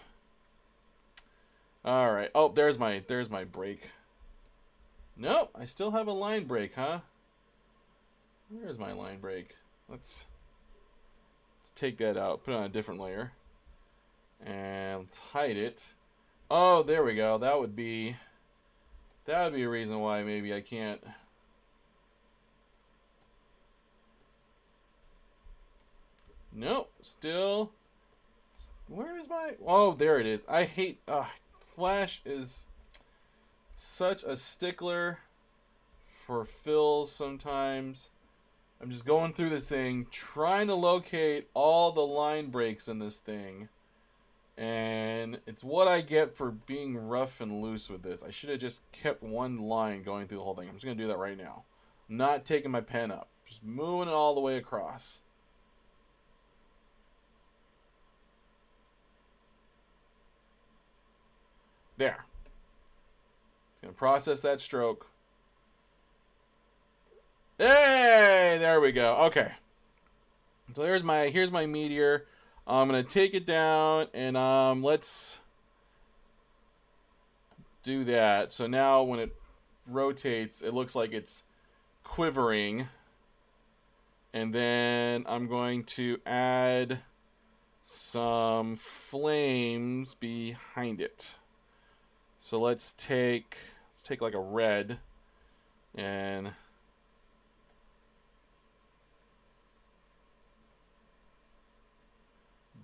All right. Oh, there's my break. Nope, I still have a line break, huh? Where's my line break? Let's take that out. Put it on a different layer. And let's hide it. Oh, there we go. That would be That would be a reason why maybe I can't. Nope, still. Where is my? Oh, there it is. I hate. Flash is such a stickler for fills sometimes. I'm just going through this thing, trying to locate all the line breaks in this thing. And it's what I get for being rough and loose with this. I should have just kept one line going through the whole thing. I'm just going to do that right now. I'm not taking my pen up. Just moving it all the way across. There. It's going to process that stroke. Hey, there we go. Okay. So here's my meteor. I'm gonna take it down and let's do that. So now when it rotates, it looks like it's quivering. And then I'm going to add some flames behind it. So let's take like a red and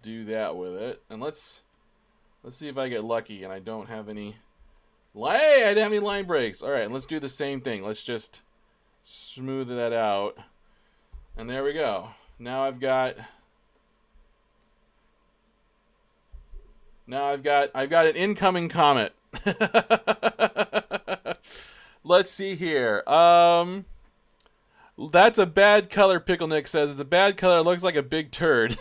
do that with it. And let's see if I get lucky and I don't have any. Hey, I didn't have any line breaks. All right, let's do the same thing. Let's just smooth that out. And there we go. Now I've got an incoming comet. Let's see here. That's a bad color. Pickle Nick says it's a bad color. It looks like a big turd.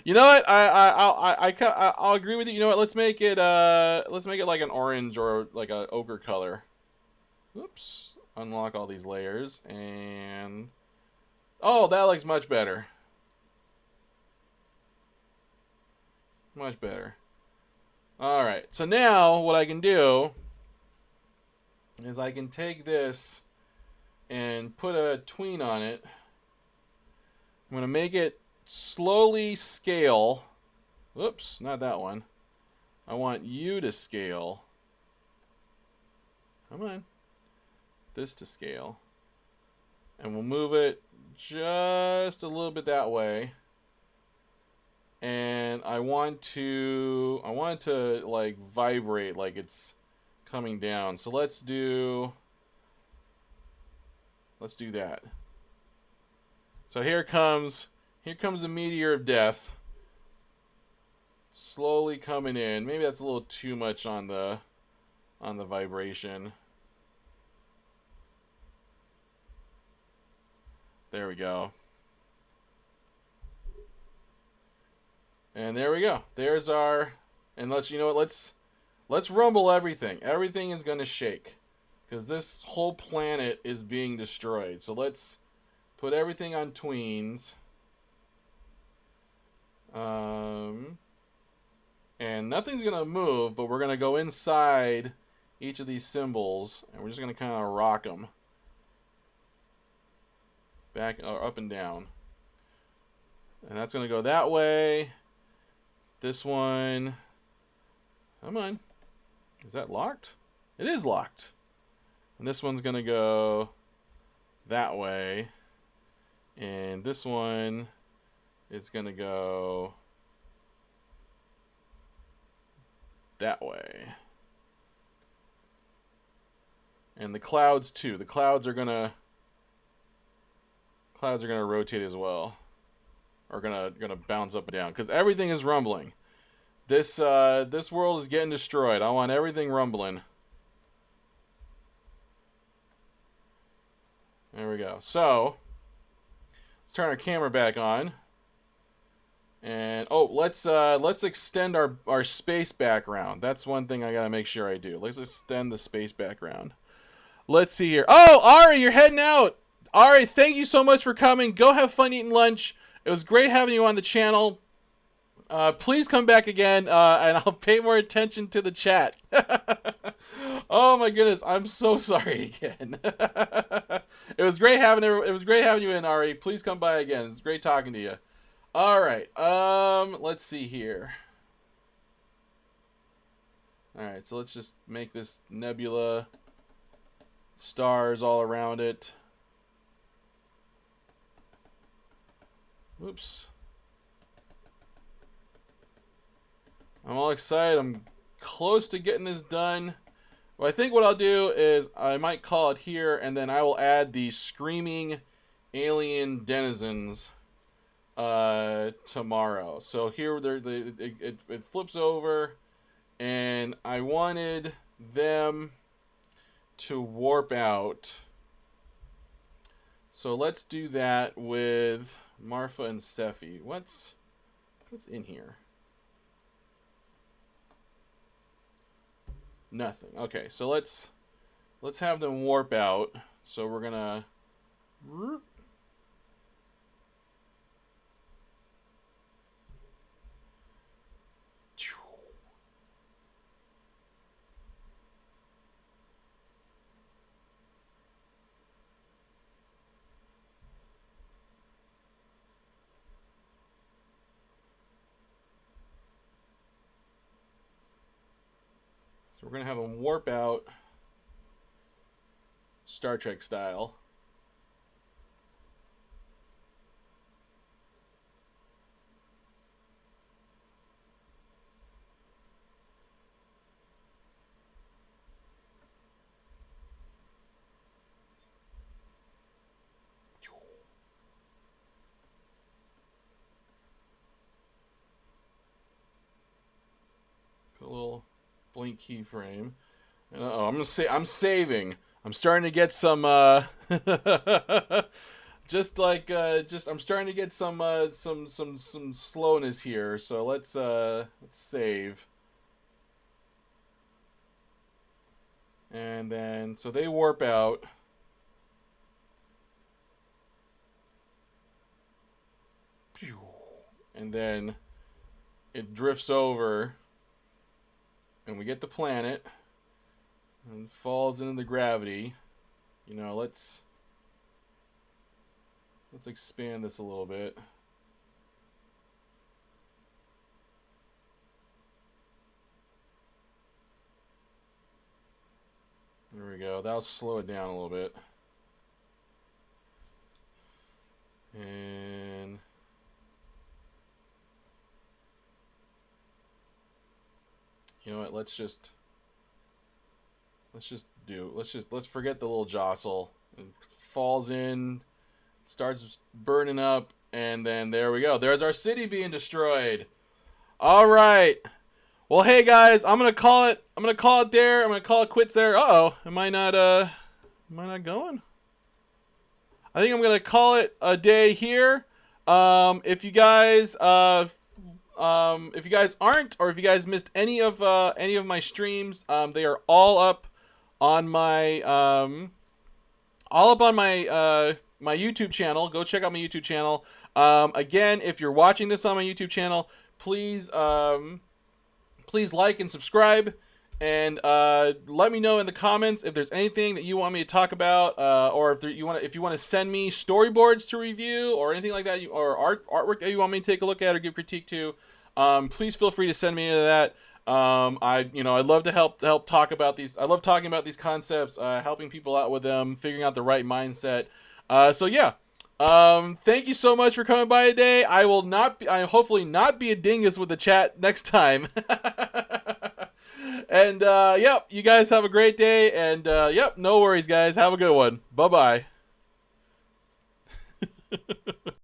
You know what? I'll agree with you. You know what? Let's make it like an orange or like a ochre color. Oops. Unlock all these layers and oh, that looks much better. Much better. All right. So now what I can do is I can take this and put a tween on it. I'm going to make it slowly scale. Oops, not that one. I want you to scale. Come on. This to scale. And we'll move it just a little bit that way. And I want it to like vibrate like it's coming down. So let's do that. So here comes the meteor of death. Slowly coming in. Maybe that's a little too much on the vibration. There we go. And there we go. There's our, and let's rumble everything. Everything is going to shake because this whole planet is being destroyed. So let's put everything on tweens. And nothing's going to move, but we're going to go inside each of these symbols and we're just going to kind of rock them. Back or up and down. And that's going to go that way. This one. Come on. Is that locked? It is locked. And this one's going to go that way. And this one is going to go that way. And the clouds too. The clouds are going to rotate as well. Are gonna bounce up and down because everything is rumbling. This world is getting destroyed. I want everything rumbling. There we go. So let's turn our camera back on. And oh, let's extend our space background. That's one thing I gotta make sure I do. Let's extend the space background. Let's see here. Oh, Ari, you're heading out. Ari, thank you so much for coming. Go have fun eating lunch. It was great having you on the channel. Please come back again, and I'll pay more attention to the chat. Oh my goodness, I'm so sorry again. It was great having you in, Ari. Please come by again. It's great talking to you. All right. Let's see here. Alright, so let's just make this nebula, stars all around it. Oops. I'm all excited. I'm close to getting this done. Well, I think what I'll do is I might call it here, and then I will add the screaming alien denizens tomorrow. So here it flips over, and I wanted them to warp out. So let's do that with Marfa and Sephi. What's in here? Nothing. Okay, so let's have them warp out. So we're gonna we're gonna have them warp out Star Trek style. Put a little blink keyframe. I'm saving. I'm starting to get some just I'm starting to get some slowness here. So let's save. And then so they warp out. And then it drifts over, and we get the planet, and falls into the gravity. You know, let's expand this a little bit. There we go. That'll slow it down a little bit. And you know what? Let's forget the little jostle. It falls in, starts burning up, and then there we go. There's our city being destroyed. All right. Well, hey guys, I'm gonna call it there. I'm gonna call it quits there. Am I not going? I think I'm gonna call it a day here. If you guys aren't, or if you guys missed any of my streams, they are all up on my my YouTube channel. Go check out my YouTube channel. Again, if you're watching this on my YouTube channel, please like and subscribe, and let me know in the comments if there's anything that you want me to talk about, or if you want to send me storyboards to review or anything like that, or artwork that you want me to take a look at or give critique to. Please feel free to send me into that. I love to help talk about these. I love talking about these concepts, helping people out with them, figuring out the right mindset. So yeah. Thank you so much for coming by today. I hopefully not be a dingus with the chat next time. And, yep, you guys have a great day. And, yep, no worries, guys. Have a good one. Bye-bye.